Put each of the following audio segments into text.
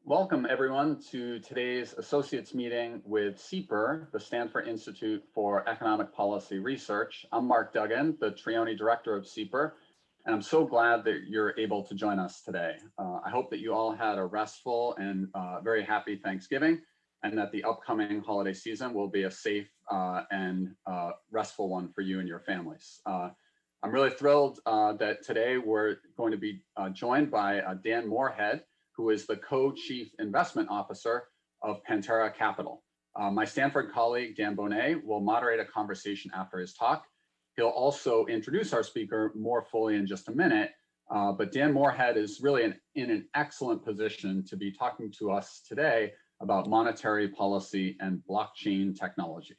Welcome everyone to today's associates meeting with SIEPR, the Stanford Institute for Economic Policy Research. I'm Mark Duggan, the Trione Director of SIEPR, and I'm so glad that you're able to join us today. I hope that you all had a restful and very happy Thanksgiving, and that the upcoming holiday season will be a safe and restful one for you and your families. I'm really thrilled that today we're going to be joined by Dan Morehead, who is the co-chief investment officer of Pantera Capital. My Stanford colleague, Dan Boneh, will moderate a conversation after his talk. He'll also introduce our speaker more fully in just a minute, but Dan Morehead is really in an excellent position to be talking to us today about monetary policy and blockchain technology.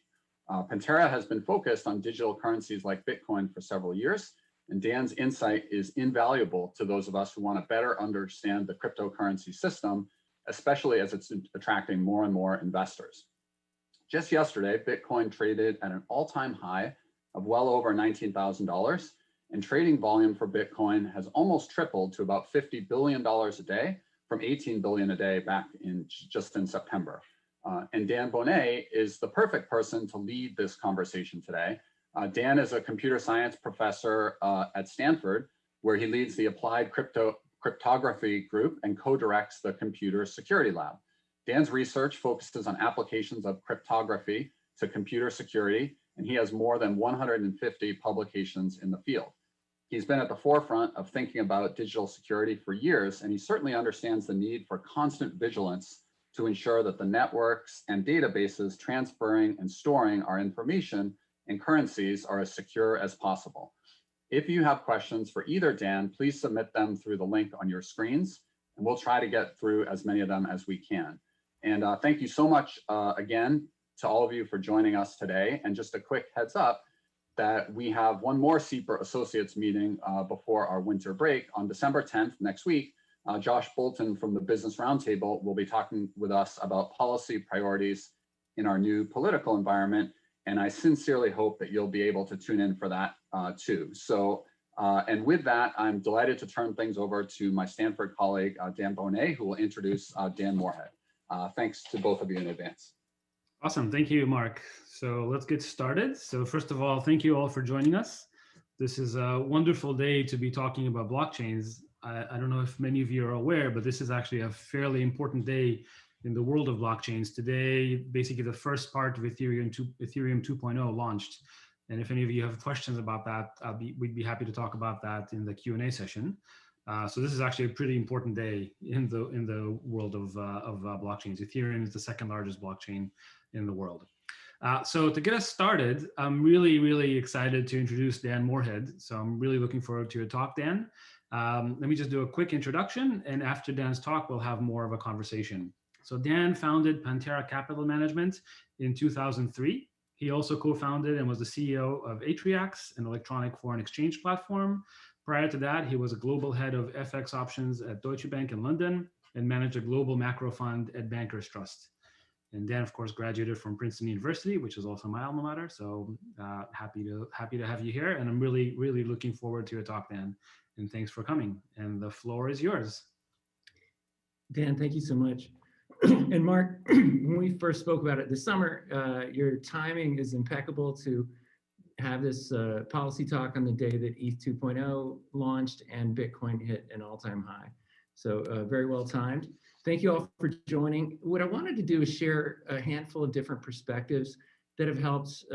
Pantera has been focused on digital currencies like Bitcoin for several years, and Dan's insight is invaluable to those of us who want to better understand the cryptocurrency system, especially as it's attracting more and more investors. Just yesterday, Bitcoin traded at an all-time high of well over $19,000, and trading volume for Bitcoin has almost tripled to about $50 billion a day from $18 billion a day back just in September. And Dan Boneh is the perfect person to lead this conversation today. Dan is a computer science professor at Stanford, where he leads the Applied Cryptography Group and co-directs the Computer Security Lab. Dan's research focuses on applications of cryptography to computer security, and he has more than 150 publications in the field. He's been at the forefront of thinking about digital security for years, and he certainly understands the need for constant vigilance to ensure that the networks and databases transferring and storing our information and currencies are as secure as possible. If you have questions for either Dan, please submit them through the link on your screens, and we'll try to get through as many of them as we can. And thank you so much again to all of you for joining us today. And just a quick heads up that we have one more SIEPR Associates meeting before our winter break on December 10th, next week. Josh Bolton from the Business Roundtable will be talking with us about policy priorities in our new political environment. And I sincerely hope that you'll be able to tune in for that too. So, and with that, I'm delighted to turn things over to my Stanford colleague, Dan Boneh, who will introduce Dan Morehead. Thanks to both of you in advance. Awesome, thank you, Mark. So let's get started. So first of all, thank you all for joining us. This is a wonderful day to be talking about blockchains. I don't know if many of you are aware, but this is actually a fairly important day in the world of blockchains. Today, basically the first part of Ethereum 2.0 launched. And if any of you have questions about that, we'd be happy to talk about that in the Q&A session. So this is actually a pretty important day in the world of blockchains. Ethereum is the second largest blockchain in the world. So to get us started, I'm really, really excited to introduce Dan Morehead. So I'm really looking forward to your talk, Dan. Let me just do a quick introduction, and after Dan's talk, we'll have more of a conversation. So Dan founded Pantera Capital Management in 2003. He also co-founded and was the CEO of Atriax, an electronic foreign exchange platform. Prior to that, he was a global head of FX options at Deutsche Bank in London and managed a global macro fund at Bankers Trust. And Dan, of course, graduated from Princeton University, which is also my alma mater. So happy to have you here. And I'm really, really looking forward to your talk, Dan. And thanks for coming. And the floor is yours. Dan, thank you so much. And Mark, when we first spoke about it this summer, your timing is impeccable to have this policy talk on the day that ETH 2.0 launched and Bitcoin hit an all-time high. So very well timed. Thank you all for joining. What I wanted to do is share a handful of different perspectives that have helped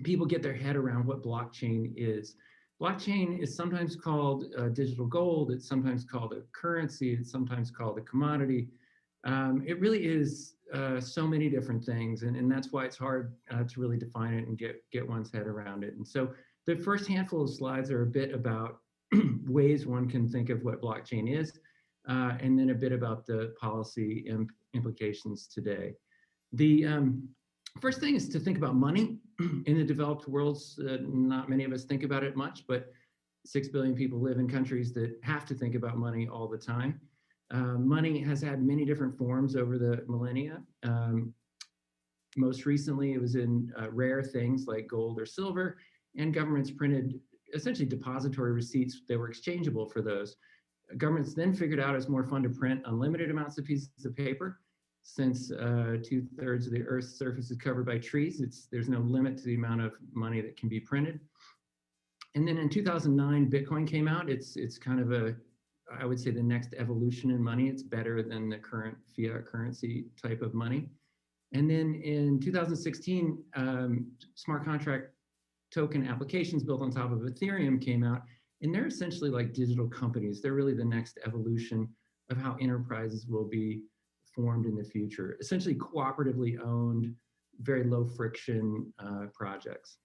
people get their head around what blockchain is. Blockchain is sometimes called digital gold. It's sometimes called a currency. It's sometimes called a commodity. It really is so many different things, and that's why it's hard to really define it and get one's head around it. And so the first handful of slides are a bit about ways one can think of what blockchain is, and then a bit about the policy implications today. The first thing is to think about money. In the developed worlds, not many of us think about it much, but 6 billion people live in countries that have to think about money all the time. Money has had many different forms over the millennia. Most recently, it was in rare things like gold or silver, and governments printed essentially depository receipts that were exchangeable for those. Governments then figured out it's more fun to print unlimited amounts of pieces of paper. Since 2/3 of the Earth's surface is covered by trees, there's no limit to the amount of money that can be printed. And then in 2009, Bitcoin came out. It's kind of I would say, the next evolution in money. It's better than the current fiat currency type of money. And then in 2016, smart contract token applications built on top of Ethereum came out. And they're essentially like digital companies. They're really the next evolution of how enterprises will be formed in the future. Essentially cooperatively owned, very low friction projects.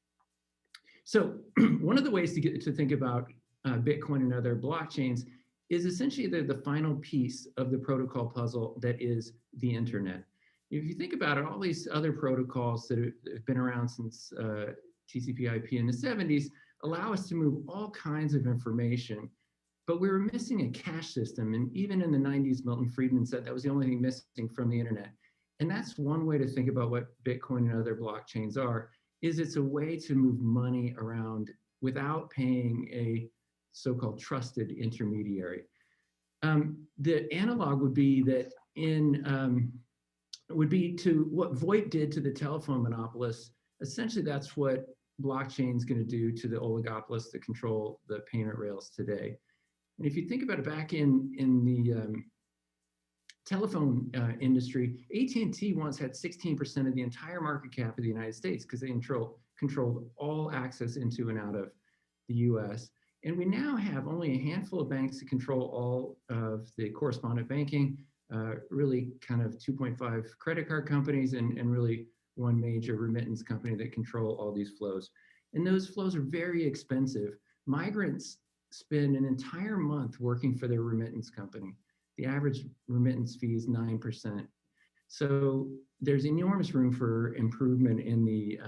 So one of the ways to think about Bitcoin and other blockchains is essentially the final piece of the protocol puzzle that is the internet. If you think about it, all these other protocols that have been around since TCP/IP in the 70s allow us to move all kinds of information, but we were missing a cache system. And even in the 90s, Milton Friedman said that was the only thing missing from the internet. And that's one way to think about what Bitcoin and other blockchains are, is it's a way to move money around without paying a so-called trusted intermediary. The analog would be that would be to what VoIP did to the telephone monopolists. Essentially, that's what blockchain is going to do to the oligopolists that control the payment rails today. And if you think about it, back in the telephone industry, AT&T once had 16% of the entire market cap of the United States because they controlled all access into and out of the US. And we now have only a handful of banks that control all of the correspondent banking, really kind of 2.5 credit card companies, and really one major remittance company that control all these flows. And those flows are very expensive. Migrants spend an entire month working for their remittance company. The average remittance fee is 9%. So there's enormous room for improvement in the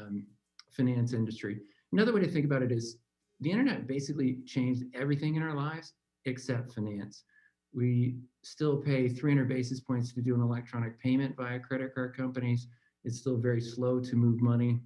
finance industry. Another way to think about it is the internet basically changed everything in our lives except finance. We still pay 300 basis points to do an electronic payment via credit card companies. It's still very slow to move money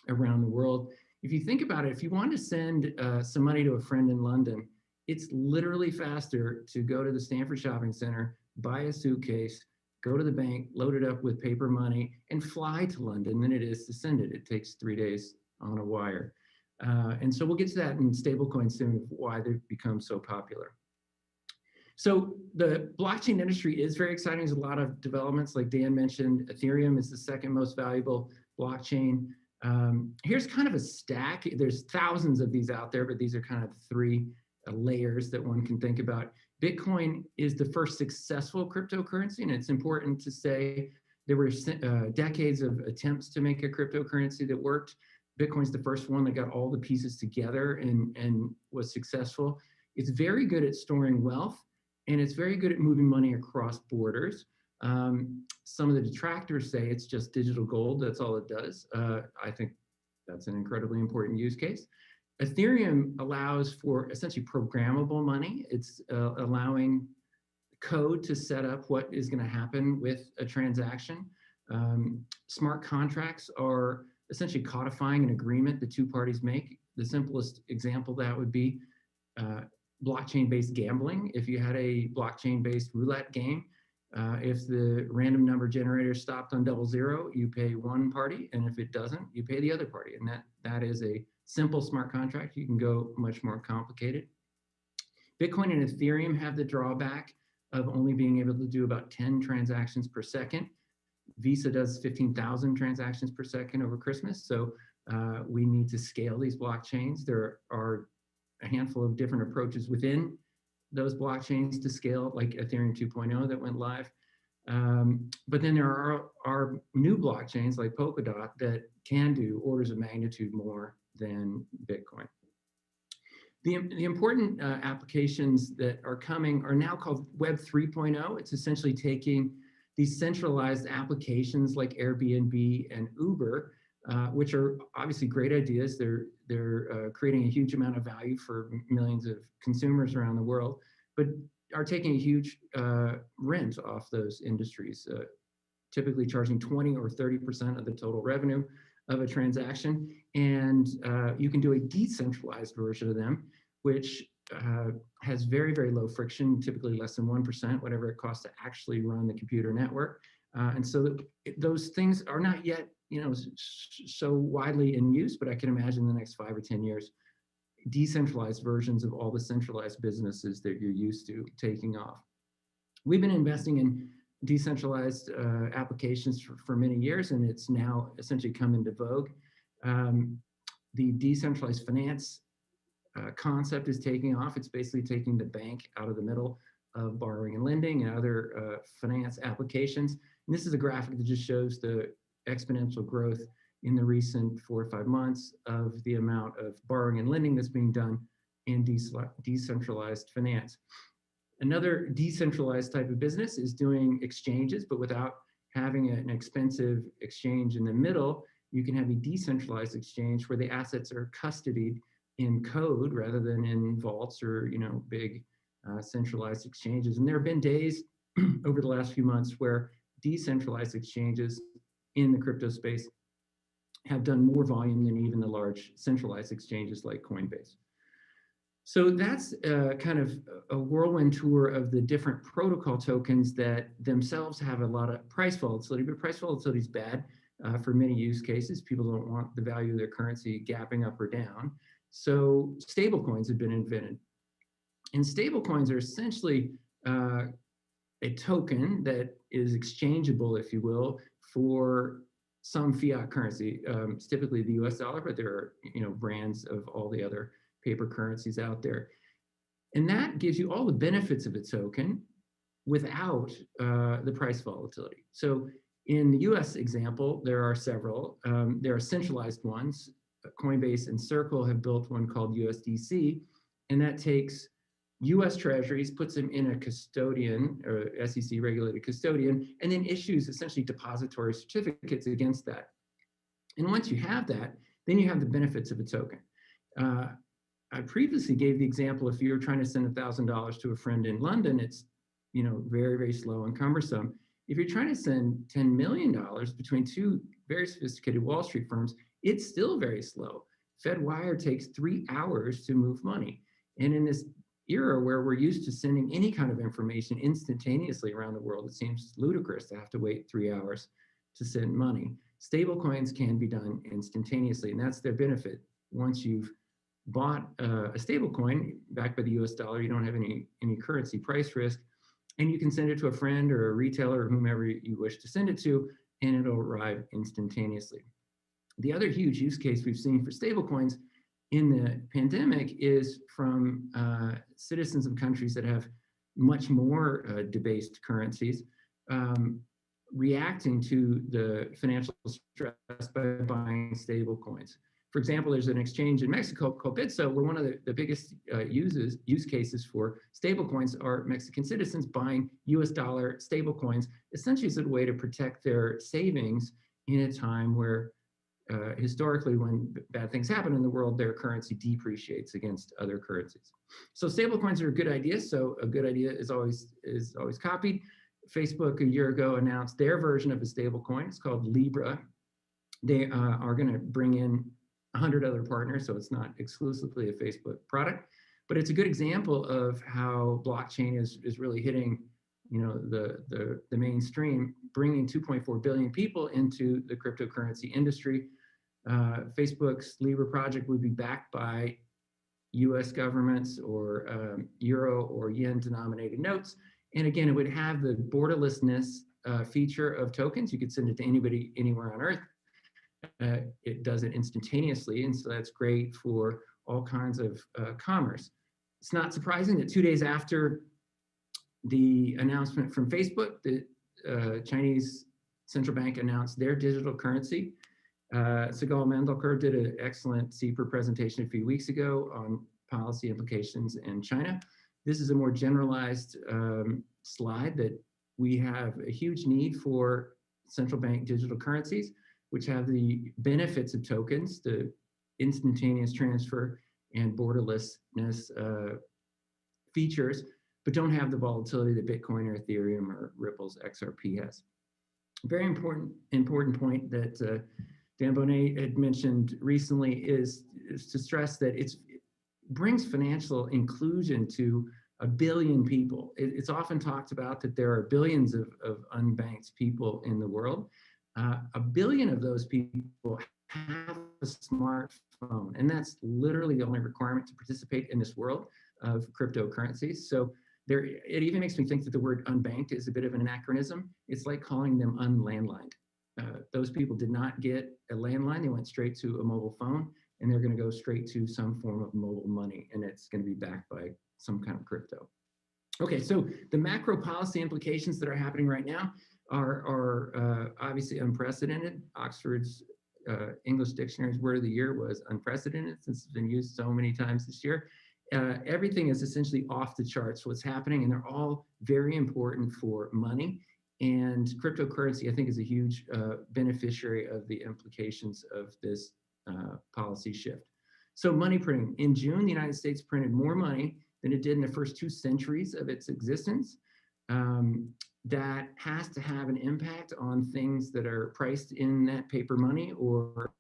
around the world. If you think about it, if you want to send some money to a friend in London, it's literally faster to go to the Stanford Shopping Center, buy a suitcase, go to the bank, load it up with paper money, and fly to London than it is to send it. It takes 3 days on a wire. And so we'll get to that in stablecoins soon, of why they've become so popular. So the blockchain industry is very exciting. There's a lot of developments, like Dan mentioned. Ethereum is the second most valuable blockchain. Here's kind of a stack. There's thousands of these out there, but these are kind of 3 layers that one can think about. Bitcoin is the first successful cryptocurrency, and it's important to say there were decades of attempts to make a cryptocurrency that worked. Bitcoin's the first one that got all the pieces together and was successful. It's very good at storing wealth, and it's very good at moving money across borders. Some of the detractors say it's just digital gold. That's all it does. I think that's an incredibly important use case. Ethereum allows for essentially programmable money. It's allowing code to set up what is going to happen with a transaction. Smart contracts are essentially codifying an agreement the 2 parties make. The simplest example of that would be blockchain-based gambling. If you had a blockchain-based roulette game, if the random number generator stopped on 00, you pay one party, and if it doesn't, you pay the other party. And that is a simple smart contract. You can go much more complicated. Bitcoin and Ethereum have the drawback of only being able to do about 10 transactions per second. Visa does 15,000 transactions per second over Christmas. So we need to scale these blockchains. There are a handful of different approaches within those blockchains to scale, like Ethereum 2.0 that went live. But then there are new blockchains like Polkadot that can do orders of magnitude more than Bitcoin. The important applications that are coming are now called Web 3.0. It's essentially taking these centralized applications like Airbnb and Uber, which are obviously great ideas. They're creating a huge amount of value for millions of consumers around the world, but are taking a huge rent off those industries, typically charging 20 or 30% of the total revenue of a transaction. And you can do a decentralized version of them, which has very, very low friction, typically less than 1%, whatever it costs to actually run the computer network. And so those things are not yet, so widely in use, but I can imagine in the next 5 or 10 years, decentralized versions of all the centralized businesses that you're used to taking off. We've been investing in decentralized applications for many years, and it's now essentially come into vogue. The decentralized finance concept is taking off. It's basically taking the bank out of the middle of borrowing and lending and other finance applications. And this is a graphic that just shows the exponential growth in the recent 4 or 5 months of the amount of borrowing and lending that's being done in decentralized finance. Another decentralized type of business is doing exchanges, but without having an expensive exchange in the middle. You can have a decentralized exchange where the assets are custodied in code rather than in vaults or big centralized exchanges. And there have been days over the last few months where decentralized exchanges in the crypto space have done more volume than even the large centralized exchanges like Coinbase. So that's kind of a whirlwind tour of the different protocol tokens that themselves have a lot of price volatility, but price volatility is bad for many use cases. People don't want the value of their currency gapping up or down. So stablecoins have been invented. And stablecoins are essentially a token that is exchangeable, if you will, for some fiat currency. It's typically the US dollar, but there are brands of all the other paper currencies out there. And that gives you all the benefits of a token without the price volatility. So in the US example, there are several. There are centralized ones. Coinbase and Circle have built one called USDC, and that takes US treasuries, puts them in a custodian or SEC regulated custodian, and then issues essentially depository certificates against that. And once you have that, then you have the benefits of a token. I previously gave the example, if you're trying to send $1,000 to a friend in London, it's very, very slow and cumbersome. If you're trying to send $10 million between two very sophisticated Wall Street firms, it's still very slow. FedWire takes 3 hours to move money. And in this era where we're used to sending any kind of information instantaneously around the world, it seems ludicrous to have to wait 3 hours to send money. Stablecoins can be done instantaneously, and that's their benefit. Once you've bought a stablecoin backed by the US dollar, you don't have any currency price risk, and you can send it to a friend or a retailer or whomever you wish to send it to, and it'll arrive instantaneously. The other huge use case we've seen for stablecoins in the pandemic is from citizens of countries that have much more debased currencies reacting to the financial stress by buying stablecoins. For example, there's an exchange in Mexico called Bitso, where one of the biggest use cases for stablecoins are Mexican citizens buying US dollar stablecoins, essentially as a way to protect their savings in a time where historically, when bad things happen in the world, their currency depreciates against other currencies. So stablecoins are a good idea. So a good idea is always copied. Facebook a year ago announced their version of a stablecoin. It's called Libra. They are going to bring in 100 other partners, so it's not exclusively a Facebook product, but it's a good example of how blockchain is really hitting, the mainstream, bringing 2.4 billion people into the cryptocurrency industry. Facebook's Libra project would be backed by U.S. governments or euro or yen denominated notes, and again, it would have the borderlessness feature of tokens. You could send it to anybody anywhere on Earth. It does it instantaneously, and so that's great for all kinds of commerce. It's not surprising that 2 days after the announcement from Facebook, the Chinese central bank announced their digital currency. Sigal Mandelker did an excellent SIEPR presentation a few weeks ago on policy implications in China. This is a more generalized slide that we have a huge need for central bank digital currencies, which have the benefits of tokens, the instantaneous transfer and borderlessness features, but don't have the volatility that Bitcoin or Ethereum or Ripple's XRP has. Very important point that Dan Boneh had mentioned recently is to stress that brings financial inclusion to a billion people. It's often talked about that there are billions of unbanked people in the world. A billion of those people have a smartphone, and that's literally the only requirement to participate in this world of cryptocurrencies. So it even makes me think that the word unbanked is a bit of an anachronism. It's like calling them unlandlined. Those people did not get a landline. They went straight to a mobile phone, and they're going to go straight to some form of mobile money, and it's going to be backed by some kind of crypto. Okay, so the macro policy implications that are happening right now are obviously unprecedented. Oxford's English Dictionary's word of the year was unprecedented, since it's been used so many times this year. Everything is essentially off the charts, what's happening, and they're all very important for money. And cryptocurrency, I think, is a huge beneficiary of the implications of this policy shift. So money printing. In June, the United States printed more money than it did in the first 2 centuries of its existence. That has to have an impact on things that are priced in that paper money or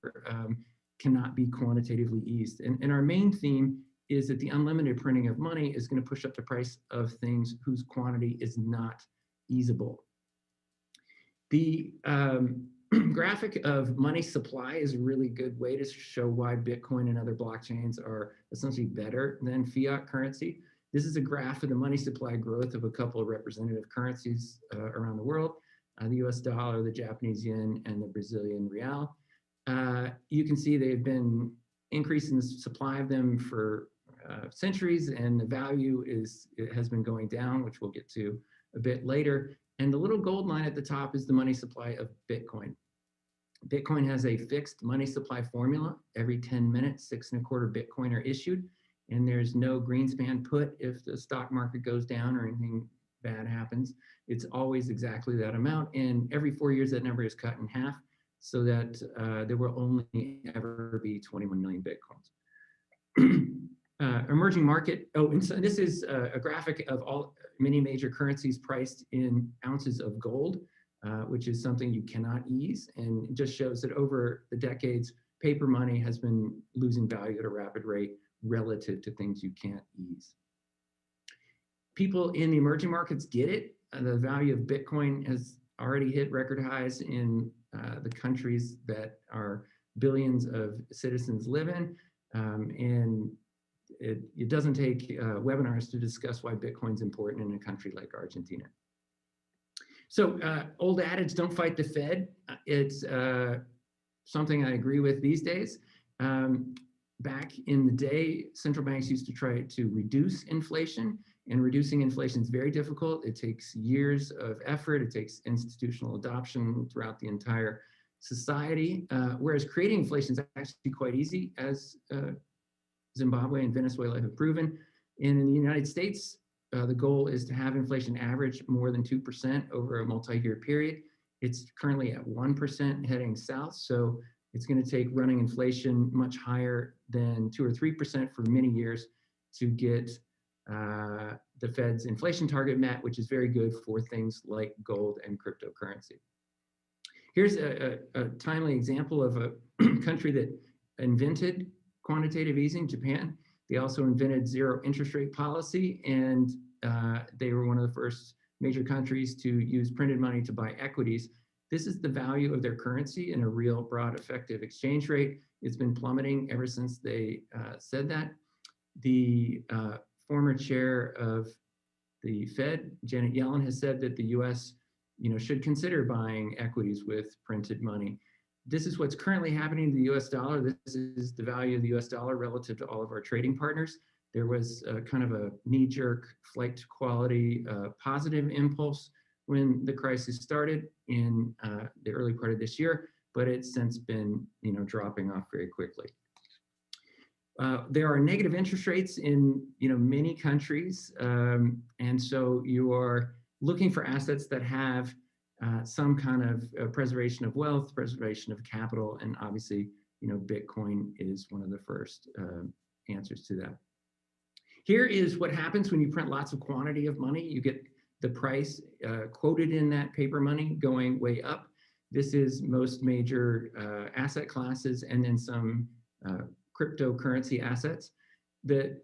cannot be quantitatively eased. And our main theme is that the unlimited printing of money is going to push up the price of things whose quantity is not easable. The graphic of money supply is a really good way to show why Bitcoin and other blockchains are essentially better than fiat currency. This is a graph of the money supply growth of a couple of representative currencies around the world, the US dollar, the Japanese yen, and the Brazilian real. You can see they've been increasing the supply of them for centuries, and the value has been going down, which we'll get to a bit later. And the little gold line at the top is the money supply of Bitcoin. Bitcoin has a fixed money supply formula. Every 10 minutes, 6.25 Bitcoin are issued, and there's no Greenspan put if the stock market goes down or anything bad happens. It's always exactly that amount, and every 4 years that number is cut in half so that there will only ever be 21 million Bitcoins. Emerging market, and so this is a graphic of many major currencies priced in ounces of gold, which is something you cannot ease, and it just shows that over the decades, paper money has been losing value at a rapid rate relative to things you can't ease. People in the emerging markets get it. The value of Bitcoin has already hit record highs in the countries that our billions of citizens live in, and it doesn't take webinars to discuss why Bitcoin's important in a country like Argentina. So old adage, don't fight the Fed. It's something I agree with these days. Back in the day, central banks used to try to reduce inflation, and reducing inflation is very difficult. It takes years of effort. It takes institutional adoption throughout the entire society, whereas creating inflation is actually quite easy, as Zimbabwe and Venezuela have proven. And in the United States, the goal is to have inflation average more than 2% over a multi-year period. It's currently at 1% heading south, so it's going to take running inflation much higher than 2 or 3% for many years to get the Fed's inflation target met, which is very good for things like gold and cryptocurrency. Here's a timely example of a country that invented quantitative easing, Japan. They also invented zero interest rate policy, and they were one of the first major countries to use printed money to buy equities. This is the value of their currency in a real broad effective exchange rate. It's been plummeting ever since they said that. The former chair of the Fed, Janet Yellen, has said that the US should consider buying equities with printed money. This is what's currently happening to the US dollar. This is the value of the US dollar relative to all of our trading partners. There was kind of a knee-jerk flight to quality positive impulse when the crisis started in the early part of this year, but it's since been dropping off very quickly. There are negative interest rates in many countries, and so you are looking for assets that have some kind of preservation of wealth, preservation of capital, and obviously, Bitcoin is one of the first answers to that. Here is what happens when you print lots of quantity of money. You get the price quoted in that paper money going way up. This is most major asset classes and then some cryptocurrency assets. The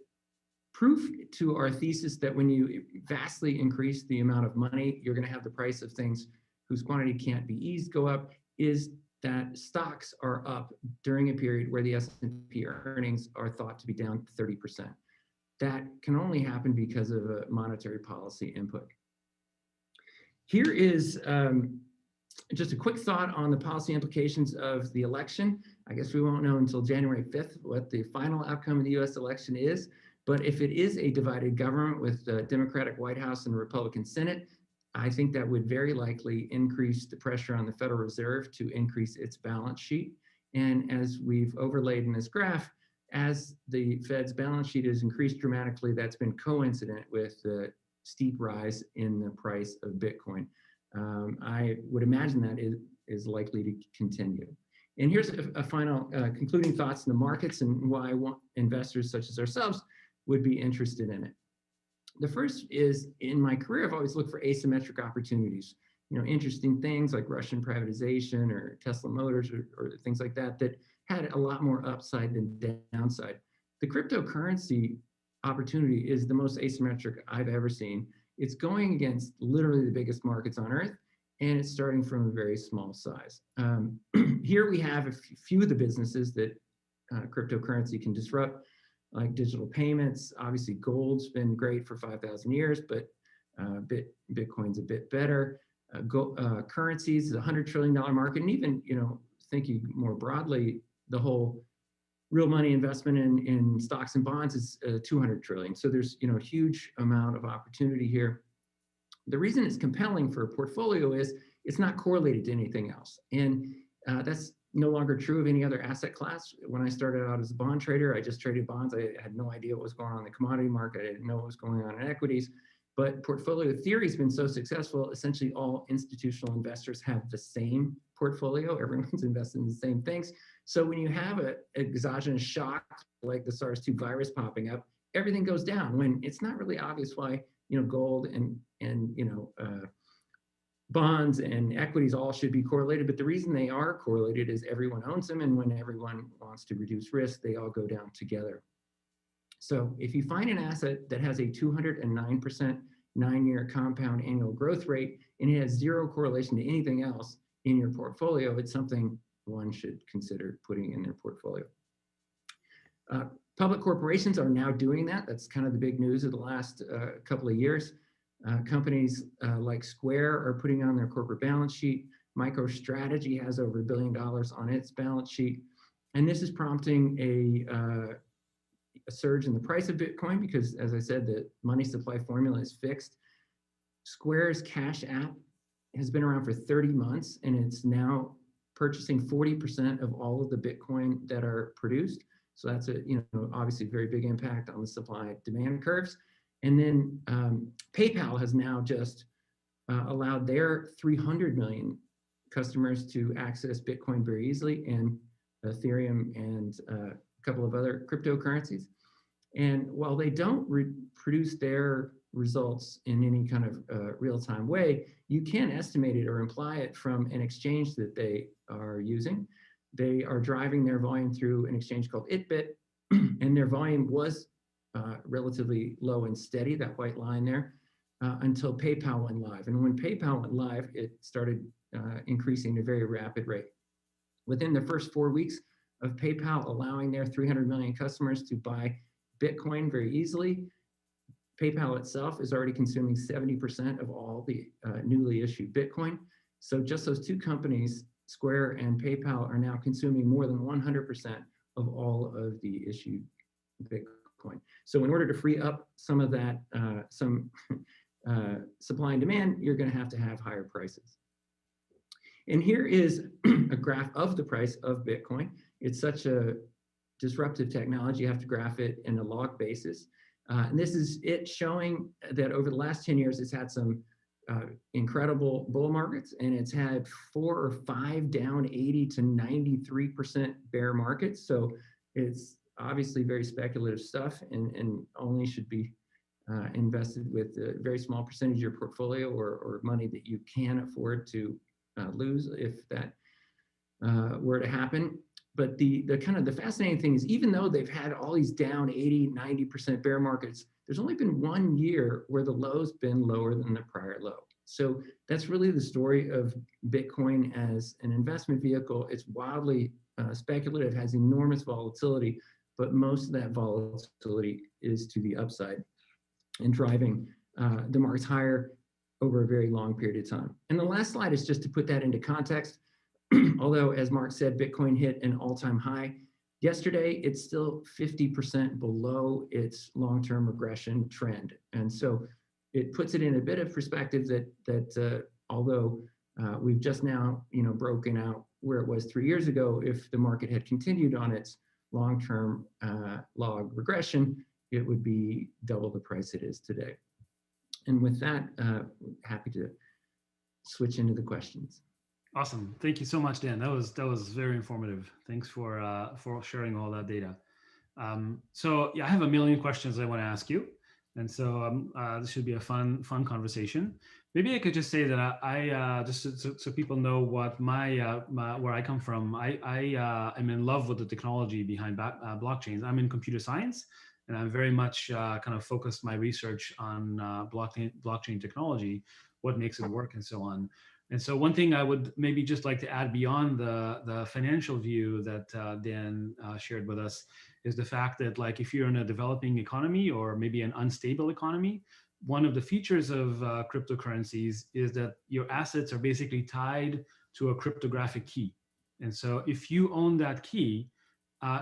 proof to our thesis that when you vastly increase the amount of money, you're going to have the price of things whose quantity can't be eased go up, is that stocks are up during a period where the S&P earnings are thought to be down 30%. That can only happen because of a monetary policy input. Here is just a quick thought on the policy implications of the election. I guess we won't know until January 5th what the final outcome of the US election is, but if it is a divided government with the Democratic White House and Republican Senate, I think that would very likely increase the pressure on the Federal Reserve to increase its balance sheet. And as we've overlaid in this graph, as the Fed's balance sheet has increased dramatically, that's been coincident with the steep rise in the price of Bitcoin. I would imagine that is likely to continue. And here's a final concluding thoughts on the markets and why investors such as ourselves would be interested in it. The first is, in my career, I've always looked for asymmetric opportunities. Interesting things like Russian privatization or Tesla Motors or things like that had a lot more upside than downside. The cryptocurrency opportunity is the most asymmetric I've ever seen. It's going against literally the biggest markets on earth, and it's starting from a very small size. Here we have a few of the businesses that cryptocurrency can disrupt, like digital payments. Obviously, gold's been great for 5,000 years, but Bitcoin's a bit better. Currencies is a $100 trillion market, and even thinking more broadly, the whole real money investment in stocks and bonds is 200 trillion. So there's a huge amount of opportunity here. The reason it's compelling for a portfolio is it's not correlated to anything else, and that's no longer true of any other asset class. When I started out as a bond trader, I just traded bonds. I had no idea what was going on in the commodity market. I didn't know what was going on in equities. But portfolio theory has been so successful, essentially all institutional investors have the same portfolio. Everyone's invested in the same things. So when you have an exogenous shock like the SARS-2 virus popping up, everything goes down when it's not really obvious why gold and bonds and equities all should be correlated. But the reason they are correlated is everyone owns them, and when everyone wants to reduce risk, they all go down together. So if you find an asset that has a 209% 9-year compound annual growth rate and it has zero correlation to anything else in your portfolio, it's something one should consider putting in their portfolio. Public corporations are now doing that. That's kind of the big news of the last couple of years. Companies like Square are putting on their corporate balance sheet. MicroStrategy has over $1 billion on its balance sheet. And this is prompting a surge in the price of Bitcoin because, as I said, the money supply formula is fixed. Square's Cash App has been around for 30 months, and it's now purchasing 40% of all of the Bitcoin that are produced. So that's obviously a very big impact on the supply demand curves. And then PayPal has now just allowed their 300 million customers to access Bitcoin very easily, and Ethereum and a couple of other cryptocurrencies. And while they don't produce their results in any kind of real-time way, you can estimate it or imply it from an exchange that they are using. They are driving their volume through an exchange called itBit, and their volume was relatively low and steady, that white line there, until PayPal went live. And when PayPal went live, it started increasing at a very rapid rate. Within the first 4 weeks of PayPal allowing their 300 million customers to buy Bitcoin very easily, PayPal itself is already consuming 70% of all the newly issued Bitcoin. So just those two companies, Square and PayPal, are now consuming more than 100% of all of the issued Bitcoin. So in order to free up some of that, supply and demand, you're going to have higher prices. And here is a graph of the price of Bitcoin. It's such a disruptive technology, you have to graph it in a log basis. And this is it showing that over the last 10 years, it's had some incredible bull markets, and it's had 4 or 5 down 80 to 93% bear markets. So it's obviously very speculative stuff, and only should be invested with a very small percentage of your portfolio or money that you can afford to lose if that were to happen. but the kind of the fascinating thing is, even though they've had all these down 80, 90% bear markets, there's only been 1 year where the low's been lower than the prior low. So that's really the story of Bitcoin as an investment vehicle. It's wildly speculative, has enormous volatility, but most of that volatility is to the upside and driving the markets higher over a very long period of time. And the last slide is just to put that into context. Although, as Mark said, Bitcoin hit an all-time high yesterday, it's still 50% below its long-term regression trend. And so it puts it in a bit of perspective that although we've just now, broken out where it was 3 years ago, if the market had continued on its long-term log regression, it would be double the price it is today. And with that, happy to switch into the questions. Awesome. Thank you so much, Dan. That was very informative. Thanks for sharing all that data. So yeah, I have a million questions I want to ask you, and so this should be a fun conversation. Maybe I could just say that I just so people know what my where I come from. I am in love with the technology behind blockchains. I'm in computer science, and I'm very much kind of focused my research on blockchain technology, what makes it work, and so on. And so one thing I would maybe just like to add beyond the financial view that Dan shared with us is the fact that, like, if you're in a developing economy or maybe an unstable economy, one of the features of cryptocurrencies is that your assets are basically tied to a cryptographic key. And so if you own that key,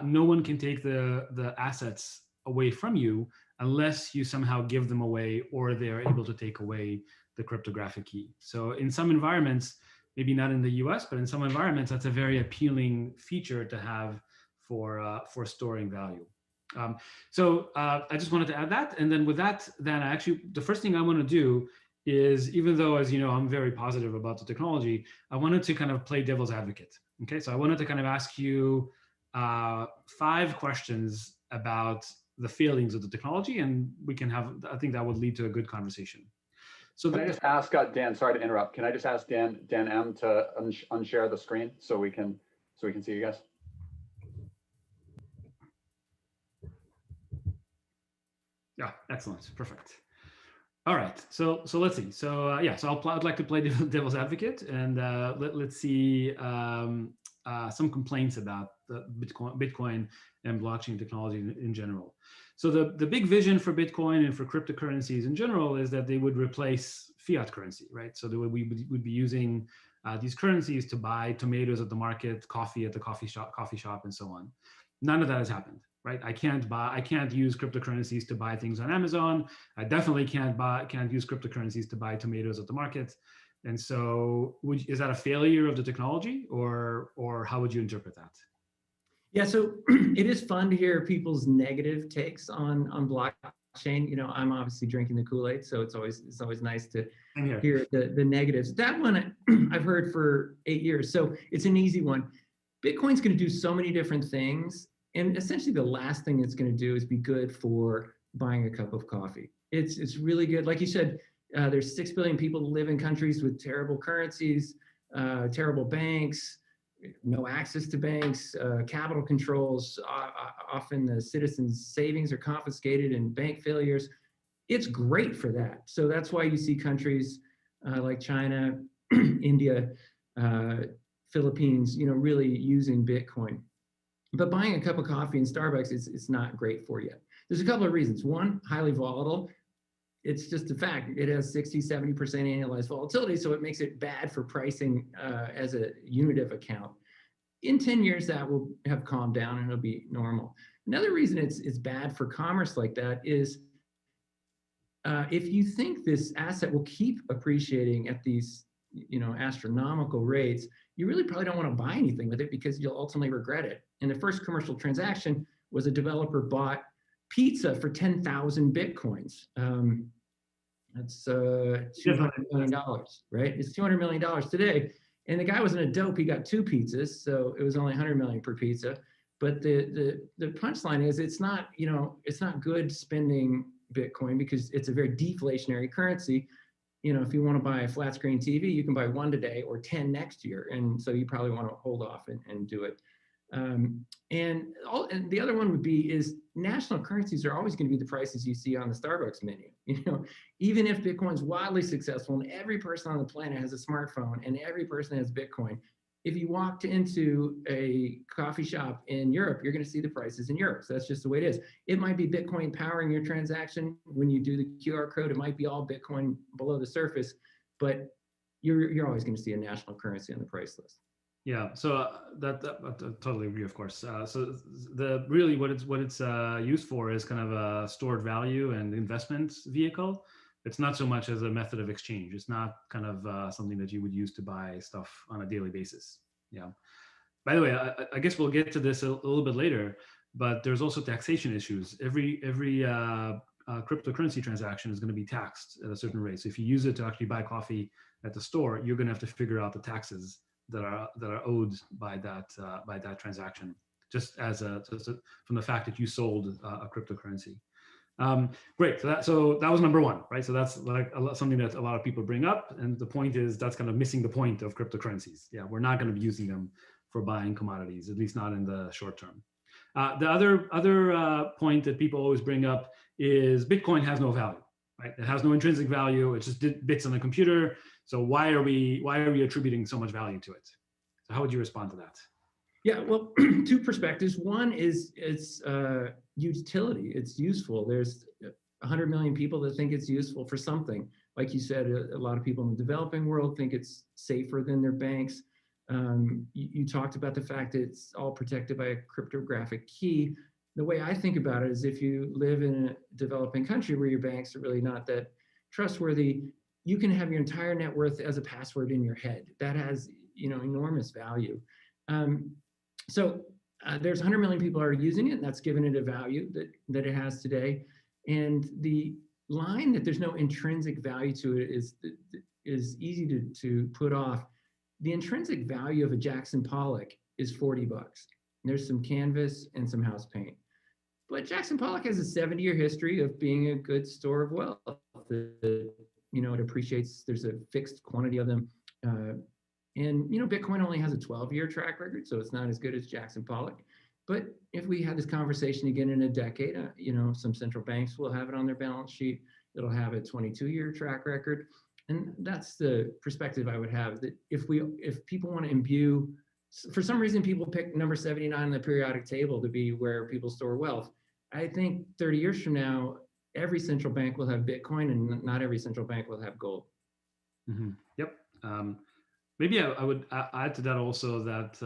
no one can take the assets away from you unless you somehow give them away or they're able to take away the cryptographic key. So in some environments, maybe not in the US, but in some environments, that's a very appealing feature to have for storing value. So I just wanted to add that. And then with that, then the first thing I want to do is, even though, as you know, I'm very positive about the technology, I wanted to kind of play devil's advocate. Okay, so I wanted to kind of ask you 5 questions about the failings of the technology, and we can have, I think that would lead to a good conversation. So can I just ask Dan, sorry to interrupt, can I just ask Dan M to unshare the screen so we can see you guys? Yeah, excellent, perfect. All right, so let's see. So yeah, so I'd like to play devil's advocate, and let's see some complaints about the Bitcoin and blockchain technology in general. So the big vision for Bitcoin and for cryptocurrencies in general is that they would replace fiat currency, right? So we would be using these currencies to buy tomatoes at the market, coffee at the coffee shop, and so on. None of that has happened, right? I can't use cryptocurrencies to buy things on Amazon. I definitely can't use cryptocurrencies to buy tomatoes at the market. And so is that a failure of the technology, or how would you interpret that? Yeah, so it is fun to hear people's negative takes on blockchain. I'm obviously drinking the Kool-Aid, so it's always nice to hear the negatives. That one I've heard for 8 years, so it's an easy one. Bitcoin's going to do so many different things, and essentially the last thing it's going to do is be good for buying a cup of coffee. It's really good. Like you said, there's 6 billion people who live in countries with terrible currencies, terrible banks, no access to banks, capital controls. Often the citizens' savings are confiscated in bank failures. It's great for that. So that's why you see countries like China, India, Philippines, really using Bitcoin. But buying a cup of coffee in Starbucks is not great for you. There's a couple of reasons. One, highly volatile. It's just a fact. It has 60, 70% annualized volatility, so it makes it bad for pricing as a unit of account. In 10 years, that will have calmed down and it'll be normal. Another reason it's bad for commerce like that is if you think this asset will keep appreciating at these astronomical rates, you really probably don't want to buy anything with it because you'll ultimately regret it. And the first commercial transaction was a developer bought pizza for 10,000 Bitcoins. That's $200 million, right? It's $200 million today. And the guy wasn't a dope. He got 2 pizzas, so it was only 100 million per pizza. But the punchline is it's not good spending Bitcoin because it's a very deflationary currency. If you want to buy a flat screen TV, you can buy 1 today or 10 next year. And so you probably want to hold off and do it. And the other one would be is national currencies are always going to be the prices you see on the Starbucks menu. Even if Bitcoin's wildly successful and every person on the planet has a smartphone and every person has Bitcoin, if you walked into a coffee shop in Europe, you're going to see the prices in Europe. So that's just the way it is. It might be Bitcoin powering your transaction when you do the QR code. It might be all Bitcoin below the surface, but you're always going to see a national currency on the price list. Yeah, so that I totally agree, of course. So really what it's used for is kind of a stored value and investment vehicle. It's not so much as a method of exchange. It's not kind of something that you would use to buy stuff on a daily basis. Yeah. By the way, I guess we'll get to this a little bit later, but there's also taxation issues. Every cryptocurrency transaction is going to be taxed at a certain rate. So if you use it to actually buy coffee at the store, you're going to have to figure out the taxes that are owed by that transaction, just from the fact that you sold a cryptocurrency. Great. So that was number one, right? So that's like something that a lot of people bring up, and the point is that's kind of missing the point of cryptocurrencies. Yeah, we're not going to be using them for buying commodities, at least not in the short term. The other point that people always bring up is Bitcoin has no value, right? It has no intrinsic value. It's just bits on the computer. So why are we attributing so much value to it? So how would you respond to that? Yeah, well, two perspectives. One is it's utility. It's useful. There's 100 million people that think it's useful for something. Like you said, a lot of people in the developing world think it's safer than their banks. You talked about the fact that it's all protected by a cryptographic key. The way I think about it is if you live in a developing country where your banks are really not that trustworthy, you can have your entire net worth as a password in your head. That has, enormous value. So there's 100 million people are using it, and that's given it a value that it has today. And the line that there's no intrinsic value to it is easy to put off. The intrinsic value of a Jackson Pollock is $40. There's some canvas and some house paint. But Jackson Pollock has a 70-year history of being a good store of wealth. It appreciates. There's a fixed quantity of them. And Bitcoin only has a 12-year track record, so it's not as good as Jackson Pollock. But if we had this conversation again in a decade, some central banks will have it on their balance sheet. It'll have a 22-year track record. And that's the perspective I would have, that if people want to imbue, for some reason people pick number 79 on the periodic table to be where people store wealth. I think 30 years from now, every central bank will have Bitcoin and not every central bank will have gold. Mm-hmm. Yep. Maybe I would add to that also that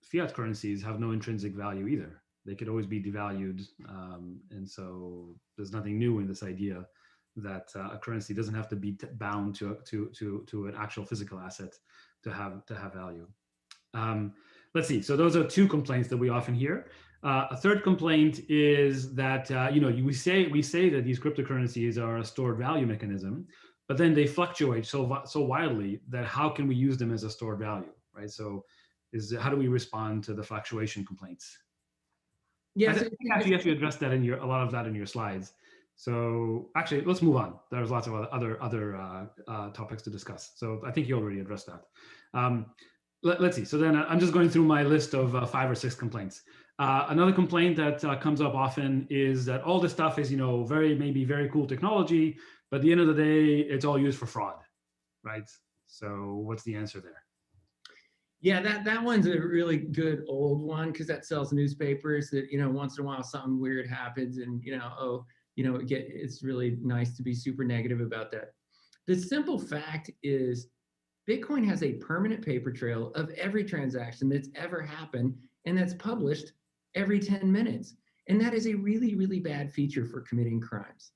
fiat currencies have no intrinsic value either. They could always be devalued. And so there's nothing new in this idea that a currency doesn't have to be bound to an actual physical asset to have value. Let's see. So those are two complaints that we often hear. A third complaint is that we say that these cryptocurrencies are a stored value mechanism, but then they fluctuate so wildly that how can we use them as a stored value, right? So how do we respond to the fluctuation complaints? Yes, I think actually you have to address that a lot of that in your slides. So actually, let's move on. There's lots of other topics to discuss. So I think you already addressed that. Let's see. So then I'm just going through my list of 5 or 6 complaints. Another complaint that comes up often is that all this stuff is, maybe very cool technology, but at the end of the day, it's all used for fraud, right? So what's the answer there? Yeah, that one's a really good old one because that sells newspapers that, once in a while something weird happens and, it's really nice to be super negative about that. The simple fact is Bitcoin has a permanent paper trail of every transaction that's ever happened, and that's published every 10 minutes. And that is a really, really bad feature for committing crimes.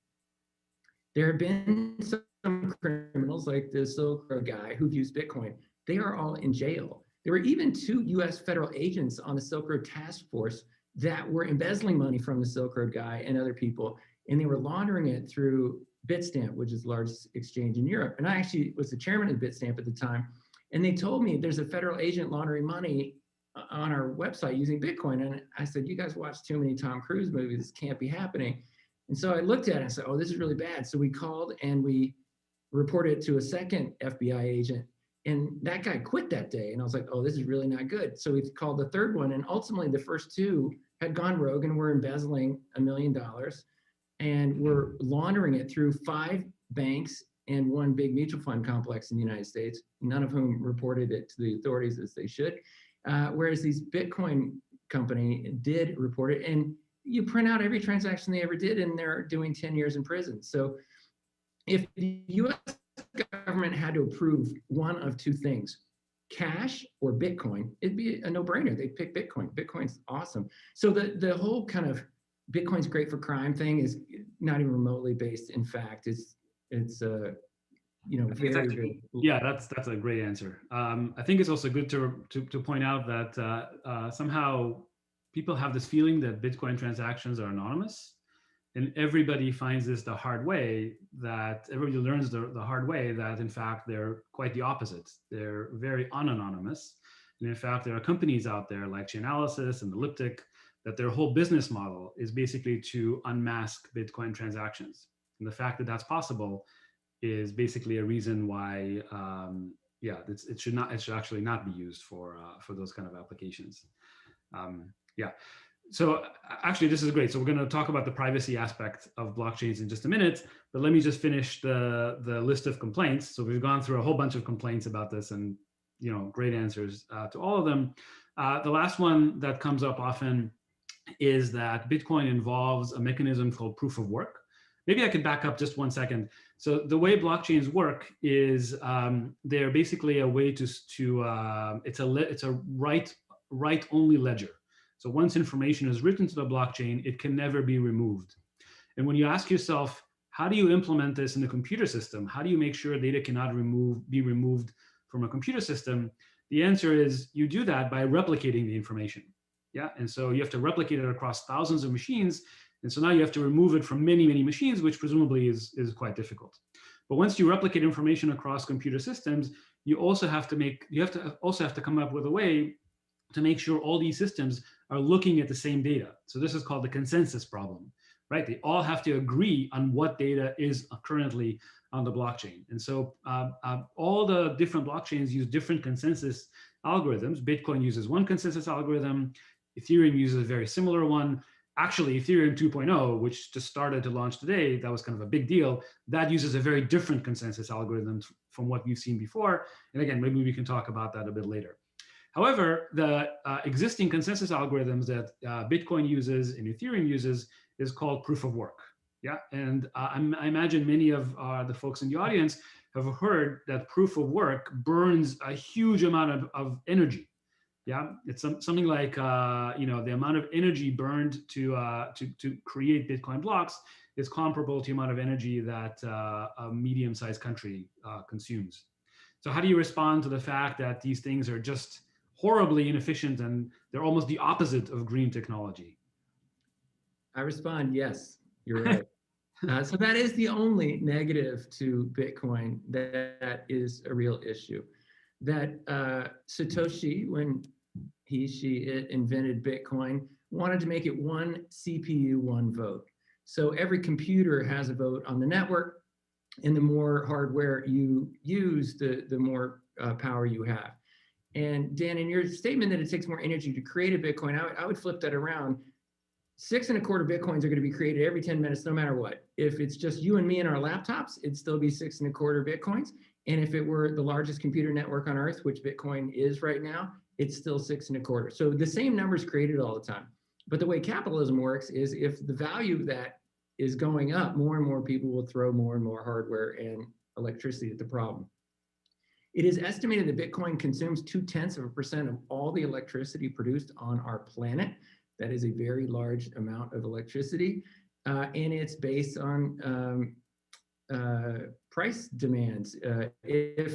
There have been some criminals like the Silk Road guy who've used Bitcoin. They are all in jail. There were even 2 US federal agents on the Silk Road task force that were embezzling money from the Silk Road guy and other people, and they were laundering it through Bitstamp, which is the largest exchange in Europe. And I actually was the chairman of Bitstamp at the time. And they told me there's a federal agent laundering money on our website using Bitcoin. And I said, you guys watch too many Tom Cruise movies. This can't be happening. And so I looked at it and said, oh, this is really bad. So we called and we reported it to a second FBI agent. And that guy quit that day. And I was like, oh, this is really not good. So we called the third one. And ultimately, the first two had gone rogue and were embezzling $1 million and were laundering it through 5 banks and 1 big mutual fund complex in the United States, none of whom reported it to the authorities as they should. Whereas these Bitcoin company did report it. And you print out every transaction they ever did, and they're doing 10 years in prison. So if the US government had to approve one of 2 things, cash or Bitcoin, it'd be a no-brainer. They'd pick Bitcoin. Bitcoin's awesome. So the whole kind of Bitcoin's great for crime thing is not even remotely based in fact. It's very. Yeah, that's a great answer. I think it's also good to point out that somehow people have this feeling that Bitcoin transactions are anonymous, and everybody finds this the hard way, that everybody learns the hard way that in fact they're quite the opposite. They're very unanonymous. And in fact, there are companies out there like Chainalysis and Elliptic that their whole business model is basically to unmask Bitcoin transactions. And the fact that that's possible is basically a reason why, it should actually not be used for those kind of applications. So actually, this is great. So we're going to talk about the privacy aspect of blockchains in just a minute, but let me just finish the list of complaints. So we've gone through a whole bunch of complaints about this, and great answers to all of them. The last one that comes up often is that Bitcoin involves a mechanism called proof of work. Maybe I could back up just one second. So the way blockchains work is they're basically a way it's a write-only ledger. So once information is written to the blockchain, it can never be removed. And when you ask yourself, how do you implement this in a computer system? How do you make sure data cannot be removed from a computer system? The answer is you do that by replicating the information. Yeah, and so you have to replicate it across thousands of machines. And so now you have to remove it from many, many machines, which presumably is quite difficult. But once you replicate information across computer systems, you also have to come up with a way to make sure all these systems are looking at the same data. So this is called the consensus problem, right? They all have to agree on what data is currently on the blockchain. And so all the different blockchains use different consensus algorithms. Bitcoin uses one consensus algorithm. Ethereum uses a very similar one. Actually, Ethereum 2.0, which just started to launch today, that was kind of a big deal. That uses a very different consensus algorithm from what we've seen before. And again, maybe we can talk about that a bit later. However, the existing consensus algorithms that Bitcoin uses and Ethereum uses is called proof of work. Yeah, and I imagine many of the folks in the audience have heard that proof of work burns a huge amount of energy. Yeah, it's something like the amount of energy burned to create Bitcoin blocks is comparable to the amount of energy that a medium-sized country consumes. So how do you respond to the fact that these things are just horribly inefficient and they're almost the opposite of green technology? I respond, yes, you're right. So that is the only negative to Bitcoin that is a real issue. That Satoshi, when it invented Bitcoin, wanted to make it one CPU, one vote. So every computer has a vote on the network, and the more hardware you use, the more power you have. And Dan, in your statement that it takes more energy to create a Bitcoin, I would flip that around. 6.25 Bitcoins are going to be created every 10 minutes, no matter what. If it's just you and me and our laptops, it'd still be 6.25 Bitcoins. And if it were the largest computer network on earth, which Bitcoin is right now, it's still 6.25. So the same number's created all the time. But the way capitalism works is if the value of that is going up, more and more people will throw more and more hardware and electricity at the problem. It is estimated that Bitcoin consumes 0.2% of all the electricity produced on our planet. That is a very large amount of electricity. And it's based on price demands. If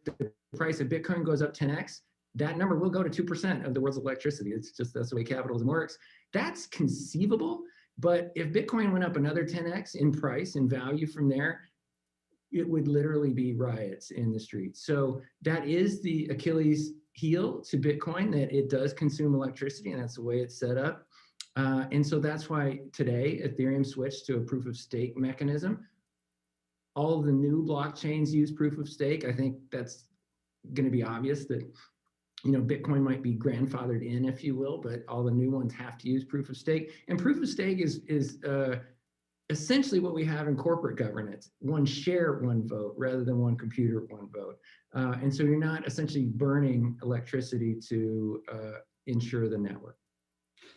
the price of Bitcoin goes up 10x, that number will go to 2% of the world's electricity. It's just, that's the way capitalism works. That's conceivable, but if Bitcoin went up another 10x in price and value from there, it would literally be riots in the streets. So that is the Achilles heel to Bitcoin, that it does consume electricity, and that's the way it's set up. And so that's why today Ethereum switched to a proof of stake mechanism. All of the new blockchains use proof of stake. I think that's going to be obvious that, Bitcoin might be grandfathered in, if you will, but all the new ones have to use proof of stake. And proof of stake is essentially what we have in corporate governance: one share, one vote, rather than one computer, one vote. And so you're not essentially burning electricity to ensure the network.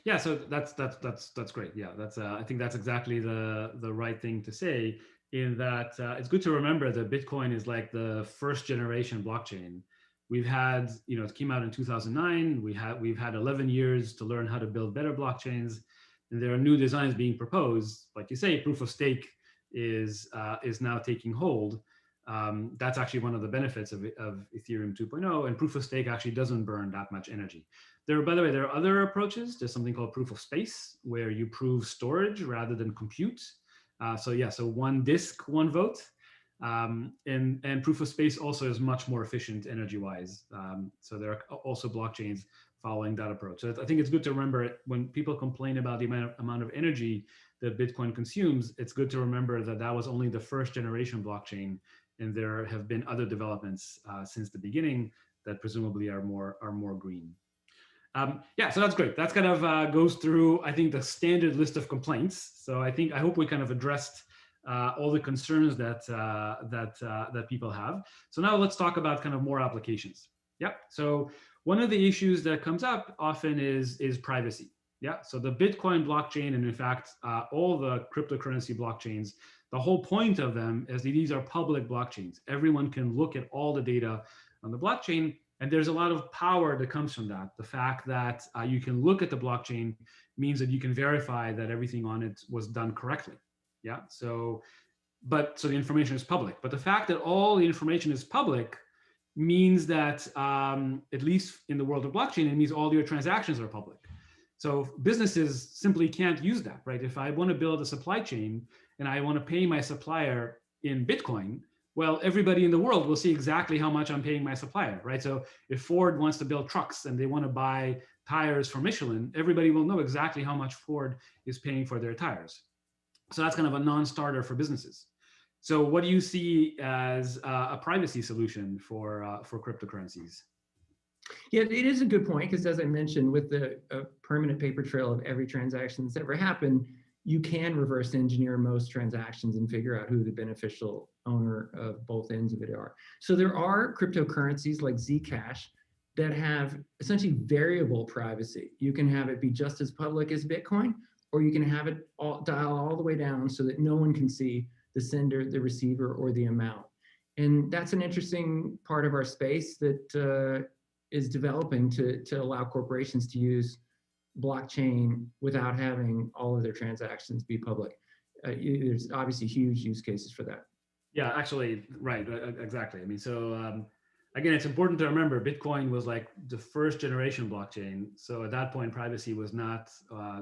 Yeah, so that's great. Yeah, I think that's exactly the right thing to say. In that, it's good to remember that Bitcoin is like the first generation blockchain. We've had, it came out in 2009. We've had 11 years to learn how to build better blockchains, and there are new designs being proposed. Like you say, proof of stake is now taking hold. That's actually one of the benefits of Ethereum 2.0, and proof of stake actually doesn't burn that much energy. By the way, there are other approaches. There's something called proof of space, where you prove storage rather than compute. So one disk, one vote. And proof of space also is much more efficient energy-wise. So there are also blockchains following that approach. So I think it's good to remember, when people complain about the amount of energy that Bitcoin consumes, it's good to remember that that was only the first generation blockchain, and there have been other developments since the beginning that presumably are more green. Yeah, so that's great. That's kind of goes through, I think, the standard list of complaints. So I hope we kind of addressed all the concerns that people have. So now let's talk about kind of more applications. Yep. So one of the issues that comes up often is privacy. Yeah. So the Bitcoin blockchain, and in fact, all the cryptocurrency blockchains, the whole point of them is that these are public blockchains. Everyone can look at all the data on the blockchain, and there's a lot of power that comes from that. The fact that you can look at the blockchain means that you can verify that everything on it was done correctly. Yeah. So the information is public. But the fact that all the information is public means that, at least in the world of blockchain, it means all your transactions are public. So businesses simply can't use that, right? If I want to build a supply chain and I want to pay my supplier in Bitcoin, well, everybody in the world will see exactly how much I'm paying my supplier, right? So if Ford wants to build trucks and they want to buy tires from Michelin, everybody will know exactly how much Ford is paying for their tires. So that's kind of a non-starter for businesses. So what do you see as a privacy solution for cryptocurrencies? Yeah, it is a good point, because as I mentioned, with the permanent paper trail of every transaction that's ever happened, you can reverse engineer most transactions and figure out who the beneficial owner of both ends of it are. So there are cryptocurrencies like Zcash that have essentially variable privacy. You can have it be just as public as Bitcoin, or you can have it dial all the way down so that no one can see the sender, the receiver, or the amount. And that's an interesting part of our space that is developing to allow corporations to use blockchain without having all of their transactions be public. There's obviously huge use cases for that. Yeah, actually, right, exactly. I mean, so again, it's important to remember Bitcoin was like the first generation blockchain. So at that point, privacy was not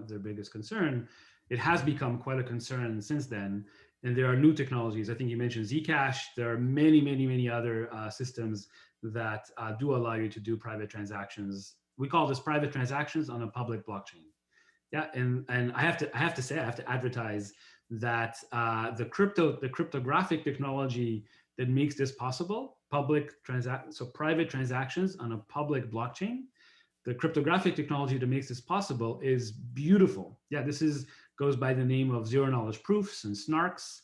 their biggest concern. It has become quite a concern since then. And there are new technologies. I think you mentioned Zcash. There are many, many, many other systems that do allow you to do private transactions. We call this private transactions on a public blockchain. Yeah, and I have to advertise that the cryptographic technology that makes this possible, private transactions on a public blockchain, the cryptographic technology that makes this possible is beautiful. Yeah, goes by the name of zero knowledge proofs and SNARKs.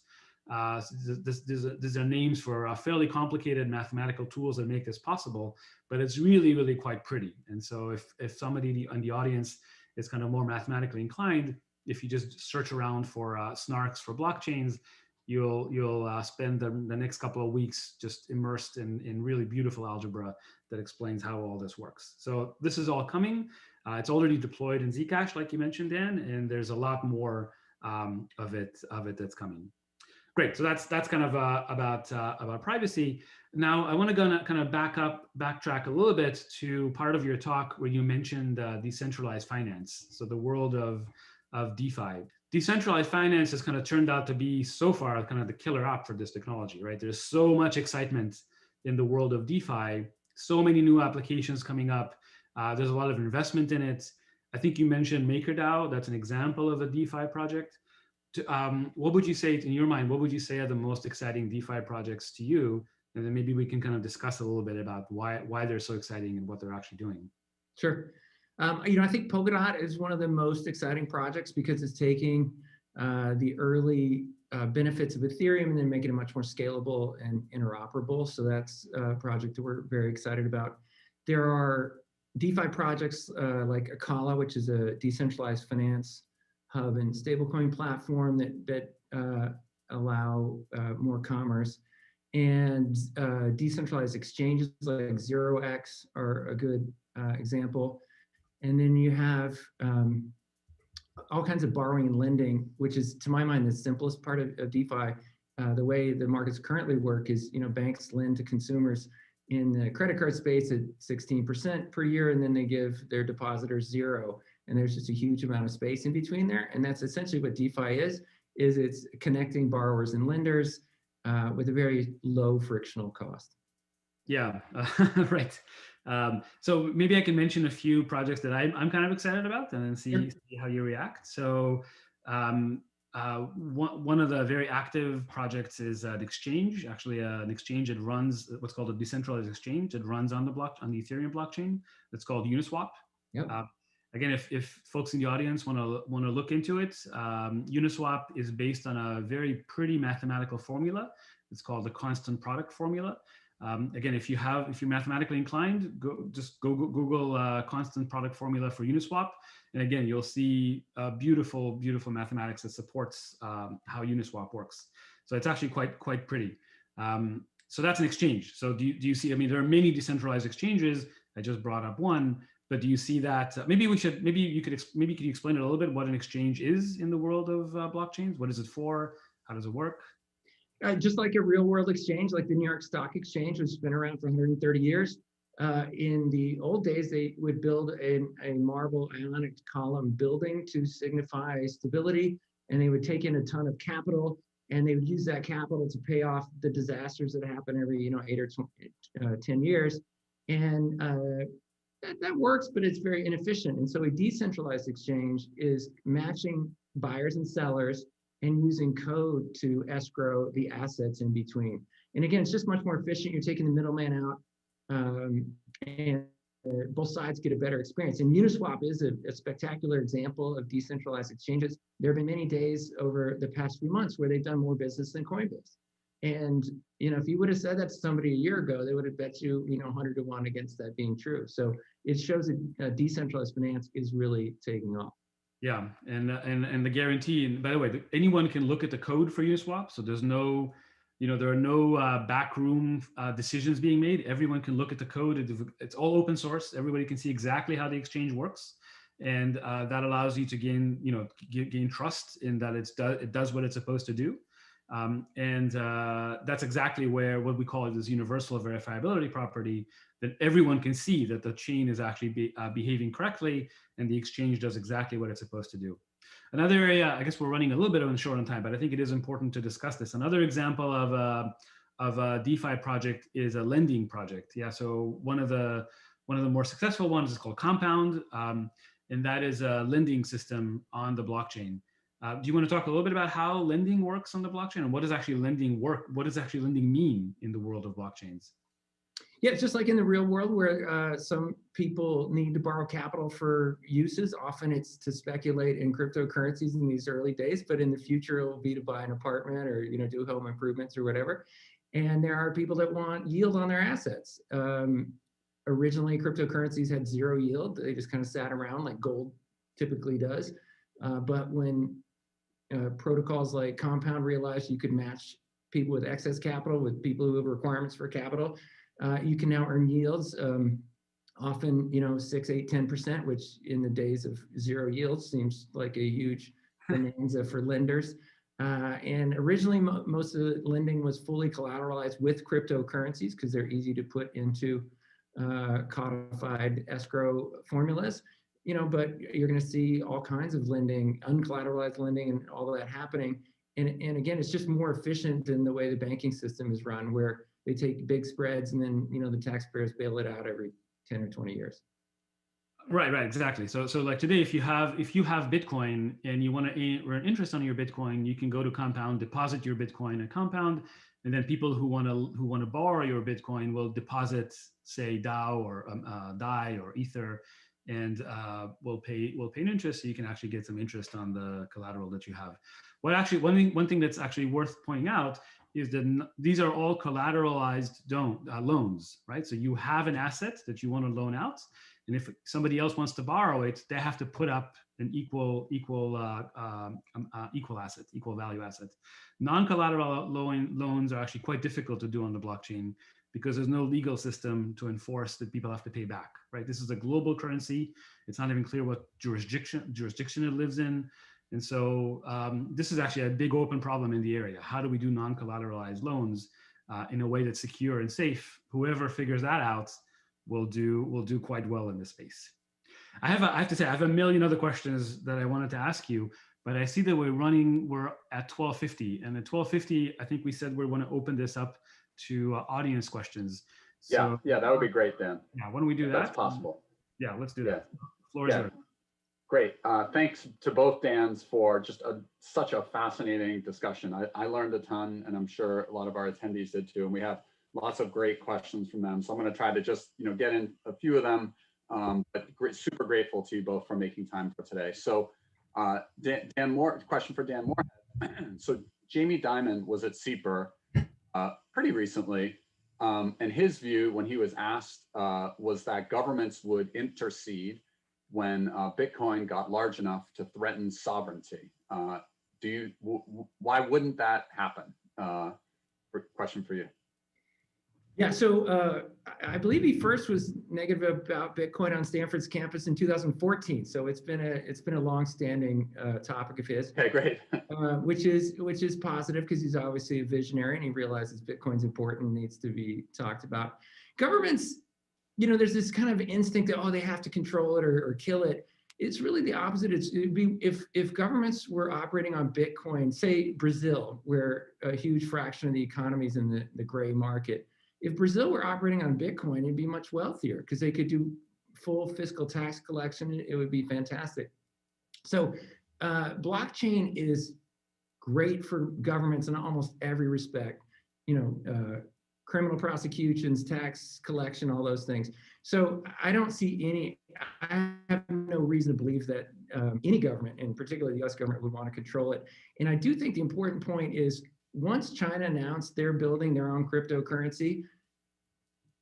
These are names for fairly complicated mathematical tools that make this possible, but it's really, really quite pretty. And so if somebody in the audience is kind of more mathematically inclined, if you just search around for SNARKs for blockchains, you'll spend the next couple of weeks just immersed in really beautiful algebra that explains how all this works. So this is all coming. It's already deployed in Zcash, like you mentioned, Dan, and there's a lot more of it that's coming. Great. So that's kind of about privacy. Now I want to kind of backtrack a little bit to part of your talk where you mentioned decentralized finance. So the world of DeFi. Decentralized finance has kind of turned out to be so far kind of the killer app for this technology, right? There's so much excitement in the world of DeFi, so many new applications coming up. There's a lot of investment in it. I think you mentioned MakerDAO. That's an example of a DeFi project. What would you say, in your mind, what would you say are the most exciting DeFi projects to you and then maybe we can kind of discuss a little bit about why they're so exciting and what they're actually doing. Sure. I think Polkadot is one of the most exciting projects because it's taking the early benefits of Ethereum and then making it much more scalable and interoperable. So that's a project that we're very excited about. There are DeFi projects like Akala, which is a decentralized finance hub and stablecoin platform that allow more commerce. And decentralized exchanges like 0x are a good example. And then you have all kinds of borrowing and lending, which is, to my mind, the simplest part of DeFi. The way the markets currently work is, banks lend to consumers in the credit card space at 16% per year, and then they give their depositors 0. And there's just a huge amount of space in between there. And that's essentially what DeFi is it's connecting borrowers and lenders with a very low frictional cost. Yeah, right. So maybe I can mention a few projects that I'm kind of excited about, and then see how you react. So one of the very active projects is an exchange, actually an exchange that runs what's called a decentralized exchange that runs on the Ethereum blockchain. It's called Uniswap. Yep. Again, if folks in the audience want to look into it, Uniswap is based on a very pretty mathematical formula. It's called the constant product formula. Again, if you're mathematically inclined, just Google constant product formula for Uniswap, and again, you'll see beautiful mathematics that supports how Uniswap works. So it's actually quite pretty. So that's an exchange. So do you see? I mean, there are many decentralized exchanges. I just brought up one, but do you see that? Maybe you could explain it a little bit what an exchange is in the world of blockchains. What is it for? How does it work? Just like a real world exchange, like the New York Stock Exchange, which has been around for 130 years. In the old days, they would build a marble ionic column building to signify stability, and they would take in a ton of capital, and they would use that capital to pay off the disasters that happen every 8 or 10 years. And that works, but it's very inefficient. And so a decentralized exchange is matching buyers and sellers and using code to escrow the assets in between. And again, it's just much more efficient. You're taking the middleman out, and both sides get a better experience. And Uniswap is a spectacular example of decentralized exchanges. There have been many days over the past few months where they've done more business than Coinbase. And if you would have said that to somebody a year ago, they would have bet you 100 to 1 against that being true. So it shows that decentralized finance is really taking off. Yeah, and the guarantee, and by the way, anyone can look at the code for Uniswap. So there's no, there are no backroom decisions being made. Everyone can look at the code. It's all open source. Everybody can see exactly how the exchange works, and that allows you to gain trust in that it does what it's supposed to do. And that's exactly where what we call it is universal verifiability property, that everyone can see that the chain is actually behaving correctly and the exchange does exactly what it's supposed to do. Another area, I guess we're running a little bit short on time, but I think it is important to discuss this. Another example of a DeFi project is a lending project. Yeah, so one of the more successful ones is called Compound, and that is a lending system on the blockchain. Do you want to talk a little bit about how lending works on the blockchain, and what does actually lending work? What does actually lending mean in the world of blockchains? Yeah, it's just like in the real world where some people need to borrow capital for uses. Often it's to speculate in cryptocurrencies in these early days, but in the future it will be to buy an apartment or do home improvements or whatever. And there are people that want yield on their assets. Originally, cryptocurrencies had 0 yield. They just kind of sat around like gold typically does. But when protocols like Compound realized you could match people with excess capital with people who have requirements for capital, you can now earn yields, often 6, 8, 10%, which in the days of 0 yield seems like a huge bonanza for lenders. And originally, most of the lending was fully collateralized with cryptocurrencies because they're easy to put into codified escrow formulas. But you're going to see all kinds of lending, uncollateralized lending, and all of that happening. And again, it's just more efficient than the way the banking system is run, where they take big spreads and then the taxpayers bail it out every 10 or 20 years. Right, exactly. So like today, if you have Bitcoin and you want to earn interest on your Bitcoin, you can go to Compound, deposit your Bitcoin at Compound, And then people who want to borrow your Bitcoin will deposit, say, DAO or DAI or Ether, and will pay an interest, so you can actually get some interest on the collateral that you have. What actually one thing that's actually worth pointing out is that these are all collateralized loans, right? So you have an asset that you want to loan out, and if somebody else wants to borrow it, they have to put up an equal asset, equal value asset. Non-collateral loans are actually quite difficult to do on the blockchain because there's no legal system to enforce that people have to pay back, right? This is a global currency. It's not even clear what jurisdiction it lives in. And so this is actually a big open problem in the area. How do we do non-collateralized loans in a way that's secure and safe? Whoever figures that out will do quite well in this space. I have to say, I have a million other questions that I wanted to ask you, but I see that we're at 12:50, and at 12:50, I think we said we want to open this up to audience questions. So, yeah, that would be great, Dan. Yeah, why don't we do that? That's possible. Yeah, let's do that. Floor is yours. Great. Thanks to both Dans for just such a fascinating discussion. I learned a ton, and I'm sure a lot of our attendees did too. And we have lots of great questions from them. So I'm going to try to just get in a few of them. But super grateful to you both for making time for today. So question for Dan Morehead. So Jamie Dimon was at SIEPR pretty recently. And his view when he was asked was that governments would intercede when Bitcoin got large enough to threaten sovereignty. Why wouldn't that happen? Question for you. Yeah, so I believe he first was negative about Bitcoin on Stanford's campus in 2014. So it's been a long-standing topic of his. Okay, great. Which is positive because he's obviously a visionary and he realizes Bitcoin's important and needs to be talked about. Governments, there's this kind of instinct that they have to control it or kill it. It's really the opposite. It'd be if governments were operating on Bitcoin, say Brazil, where a huge fraction of the economy is in the gray market. If Brazil were operating on Bitcoin, it'd be much wealthier because they could do full fiscal tax collection. It would be fantastic. So blockchain is great for governments in almost every respect, criminal prosecutions, tax collection, all those things. So I have no reason to believe that any government, and particularly the US government, would want to control it. And I do think the important point is once China announced they're building their own cryptocurrency,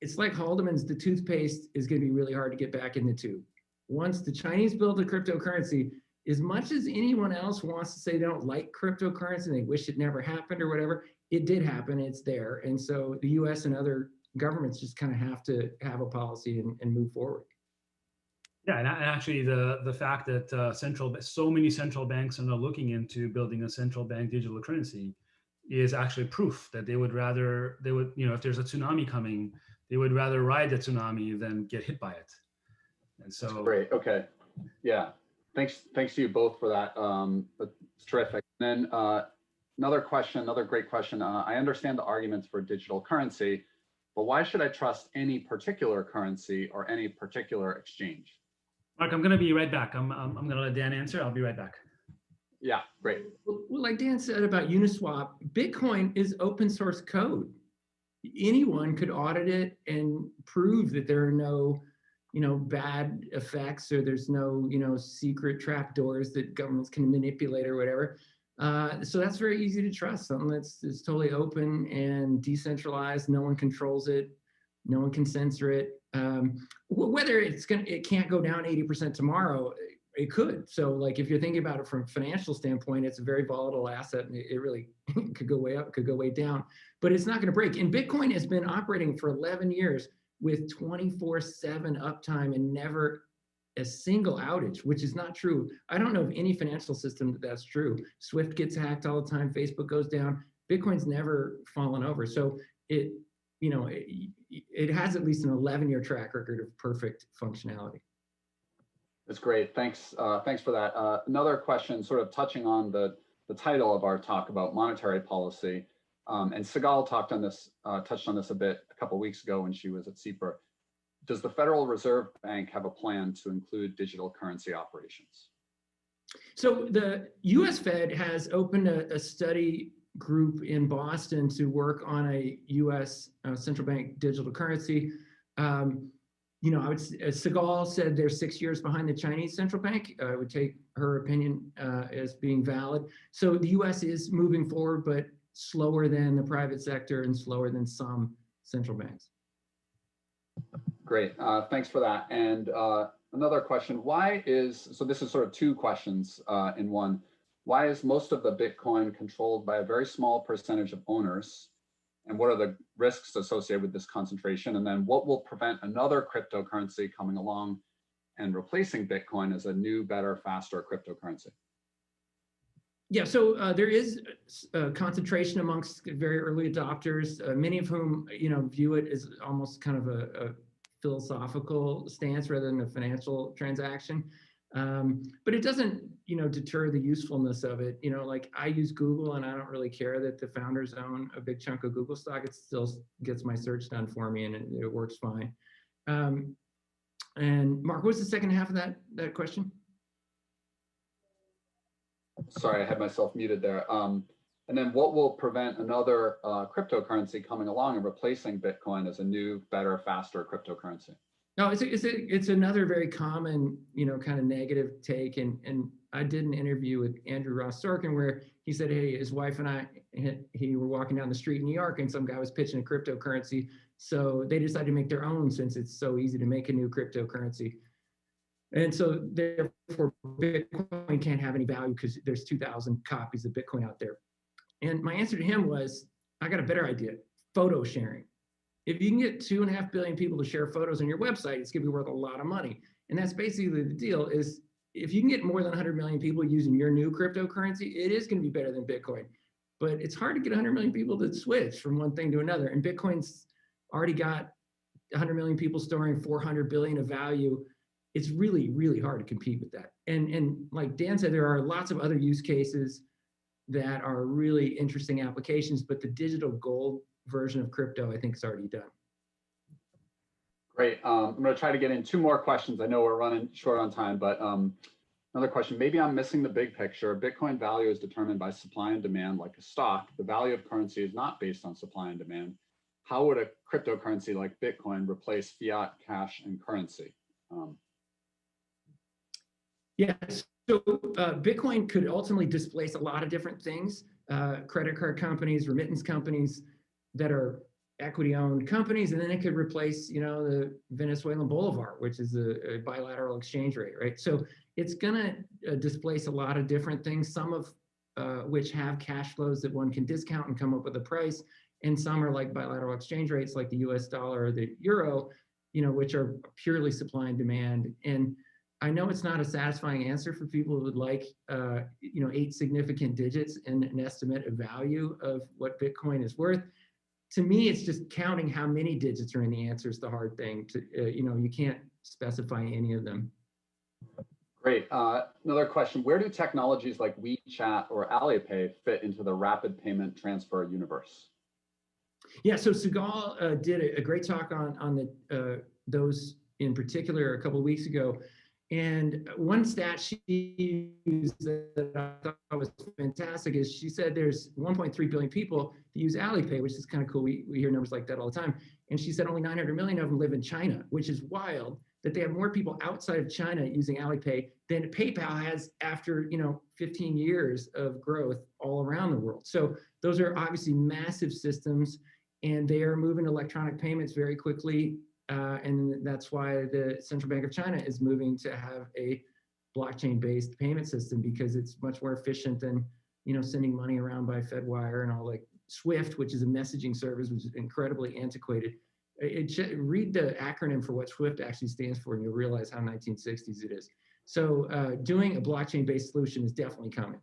it's like Haldeman's, the toothpaste is going to be really hard to get back in the tube. Once the Chinese build a cryptocurrency, as much as anyone else wants to say they don't like cryptocurrency and they wish it never happened or whatever, it did happen, it's there. And so the US and other governments just kind of have to have a policy and move forward. Yeah, and actually the fact that so many central banks are now looking into building a central bank digital currency is actually proof that they would, if there's a tsunami coming, they would rather ride the tsunami than get hit by it. And so that's great. Okay. Yeah. Thanks to you both for that. It's terrific. And then another great question. I understand the arguments for digital currency, but why should I trust any particular currency or any particular exchange? Mark, I'm going to be right back. I'm going to let Dan answer. I'll be right back. Yeah, great. Well, like Dan said about Uniswap, Bitcoin is open source code. Anyone could audit it and prove that there are no, bad effects or there's no, secret trapdoors that governments can manipulate or whatever. So that's very easy to trust. Something that's totally open and decentralized. No one controls it. No one can censor it. Whether it can't go down 80% tomorrow, it could. So like if you're thinking about it from a financial standpoint, it's a very volatile asset and it really could go way up, could go way down, but it's not going to break. And Bitcoin has been operating for 11 years with 24/7 uptime and never a single outage, which is not true. I don't know of any financial system that's true. Swift gets hacked all the time. Facebook goes down. Bitcoin's never fallen over. So it has at least an 11-year track record of perfect functionality. That's great. Thanks for that. Another question, sort of touching on the title of our talk about monetary policy, and Sigal touched on this a bit a couple of weeks ago when she was at SIEPR. Does the Federal Reserve Bank have a plan to include digital currency operations? So the U.S. Fed has opened a study group in Boston to work on a U.S. Central bank digital currency. You know, Segal said they're 6 years behind the Chinese central bank. I would take her opinion as being valid. So the U.S. is moving forward, but slower than the private sector and slower than some central banks. Great, thanks for that. And another question, so this is sort of two questions in one. Why is most of the Bitcoin controlled by a very small percentage of owners? And what are the risks associated with this concentration? And then what will prevent another cryptocurrency coming along and replacing Bitcoin as a new, better, faster cryptocurrency? Yeah, so there is a concentration amongst very early adopters, many of whom, you know, view it as almost kind of a philosophical stance rather than a financial transaction. But it doesn't, you know, deter the usefulness of it. You know, like I use Google and I don't really care that the founders own a big chunk of Google stock. It still gets my search done for me and it works fine. And Mark, what was the second half of that question? Sorry, I had myself muted there. And then what will prevent another cryptocurrency coming along and replacing Bitcoin as a new, better, faster cryptocurrency? No, it's another very common, you know, kind of negative take. And I did an interview with Andrew Ross Sorkin where he said, hey, his wife and I, he were walking down the street in New York and some guy was pitching a cryptocurrency. So they decided to make their own since it's so easy to make a new cryptocurrency. And so therefore Bitcoin can't have any value because there's 2,000 copies of Bitcoin out there. And my answer to him was, I got a better idea, photo sharing. If you can get 2.5 billion people to share photos on your website, it's gonna be worth a lot of money. And that's basically the deal is if you can get more than 100 million people using your new cryptocurrency, it is gonna be better than Bitcoin. But it's hard to get 100 million people to switch from one thing to another. And Bitcoin's already got 100 million people storing 400 billion of value. It's really, really hard to compete with that. And like Dan said, there are lots of other use cases that are really interesting applications, but the digital gold version of crypto, I think, is already done. Great. I'm going to try to get in two more questions. I know we're running short on time, but another question. Maybe I'm missing the big picture. Bitcoin value is determined by supply and demand, like a stock. The value of currency is not based on supply and demand. How would a cryptocurrency like Bitcoin replace fiat, cash, and currency? Yes. So Bitcoin could ultimately displace a lot of different things. Credit card companies, remittance companies that are equity-owned companies, and then it could replace, you know, the Venezuelan bolivar, which is a bilateral exchange rate, right? So it's gonna displace a lot of different things, some of which have cash flows that one can discount and come up with a price, and some are like bilateral exchange rates, like the US dollar or the euro, you know, which are purely supply and demand. And I know it's not a satisfying answer for people who would like, you know, 8 significant digits and an estimate of value of what Bitcoin is worth. To me, it's just counting how many digits are in the answer is the hard thing. You know, you can't specify any of them. Great. Another question. Where do technologies like WeChat or Alipay fit into the rapid payment transfer universe? Yeah, so Segal did a great talk on those in particular a couple of weeks ago. And one stat she used that I thought was fantastic is she said there's 1.3 billion people that use Alipay, which is kind of cool. We hear numbers like that all the time. And she said only 900 million of them live in China, which is wild that they have more people outside of China using Alipay than PayPal has after, you know, 15 years of growth all around the world. So those are obviously massive systems and they are moving electronic payments very quickly. And that's why the Central Bank of China is moving to have a blockchain-based payment system because it's much more efficient than, you know, sending money around by FedWire and all like SWIFT, which is a messaging service, which is incredibly antiquated. Read the acronym for what SWIFT actually stands for, and you'll realize how 1960s it is. So doing a blockchain-based solution is definitely coming.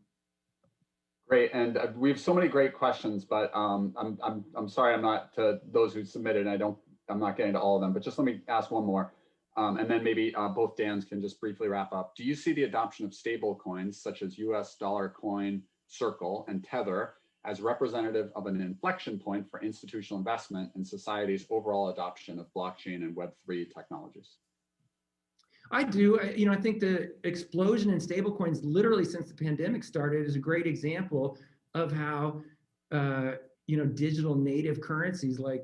Great, and we have so many great questions, but I'm sorry I'm not to those who submitted. I'm not getting to all of them, but just let me ask one more. And then maybe both Dans can just briefly wrap up. Do you see the adoption of stable coins such as US dollar coin, Circle, and Tether as representative of an inflection point for institutional investment in society's overall adoption of blockchain and Web3 technologies? I do. You know, I think the explosion in stablecoins literally since the pandemic started is a great example of how digital native currencies like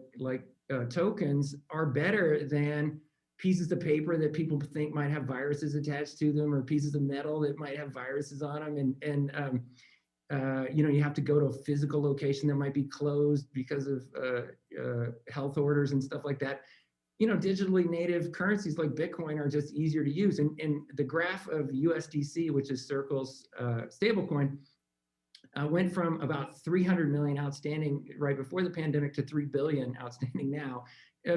tokens are better than pieces of paper that people think might have viruses attached to them, or pieces of metal that might have viruses on them. You have to go to a physical location that might be closed because of health orders and stuff like that. Digitally native currencies like Bitcoin are just easier to use. And the graph of USDC, which is Circle's stablecoin, went from about 300 million outstanding right before the pandemic to 3 billion outstanding now,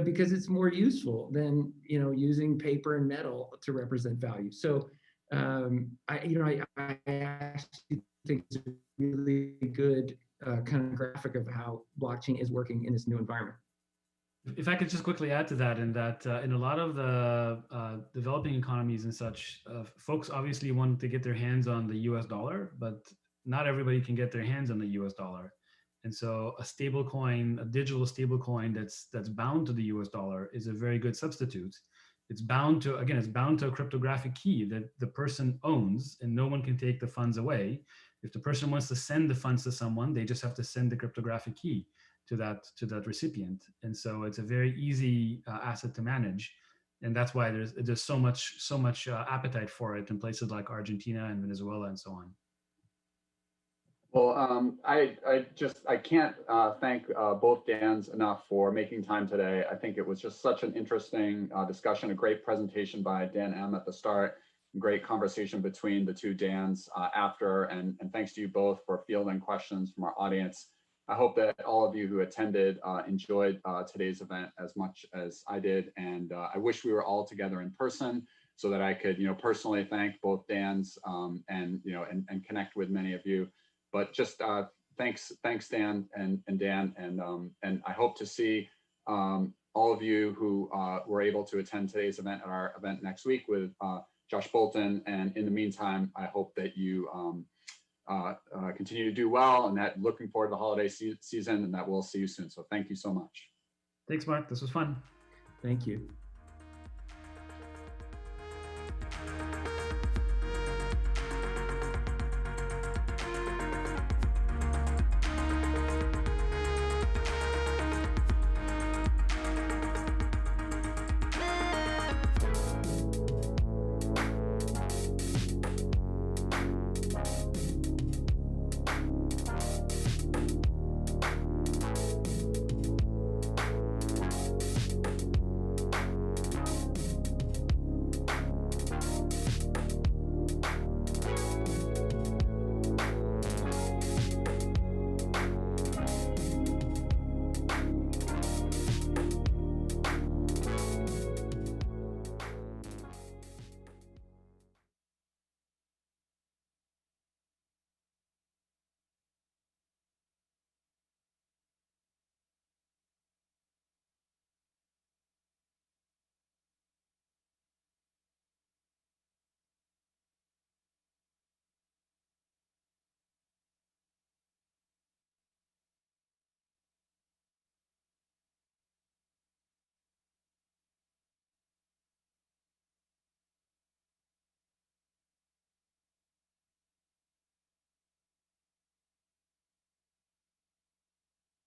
because it's more useful than using paper and metal to represent value. So I actually think it's a really good kind of graphic of how blockchain is working in this new environment. If I could just quickly add to that, in a lot of the developing economies and such, folks obviously want to get their hands on the US dollar, but not everybody can get their hands on the US dollar. And so a stable coin, a digital stable coin that's bound to the US dollar is a very good substitute. It's bound to a cryptographic key that the person owns, and no one can take the funds away. If the person wants to send the funds to someone, they just have to send the cryptographic key to that recipient. And so it's a very easy asset to manage. And that's why there's so much appetite for it in places like Argentina and Venezuela and so on. Well, I can't thank both Dans enough for making time today. I think it was just such an interesting discussion, a great presentation by Dan M at the start, great conversation between the two Dans after, and thanks to you both for fielding questions from our audience. I hope that all of you who attended enjoyed today's event as much as I did, and I wish we were all together in person so that I could, personally thank both Dans and connect with many of you. But just thanks Dan and Dan, and I hope to see all of you who were able to attend today's event at our event next week with Josh Bolton. And in the meantime, I hope that you continue to do well, and that looking forward to the holiday season, and that we'll see you soon. So thank you so much. Thanks, Mark. This was fun. Thank you.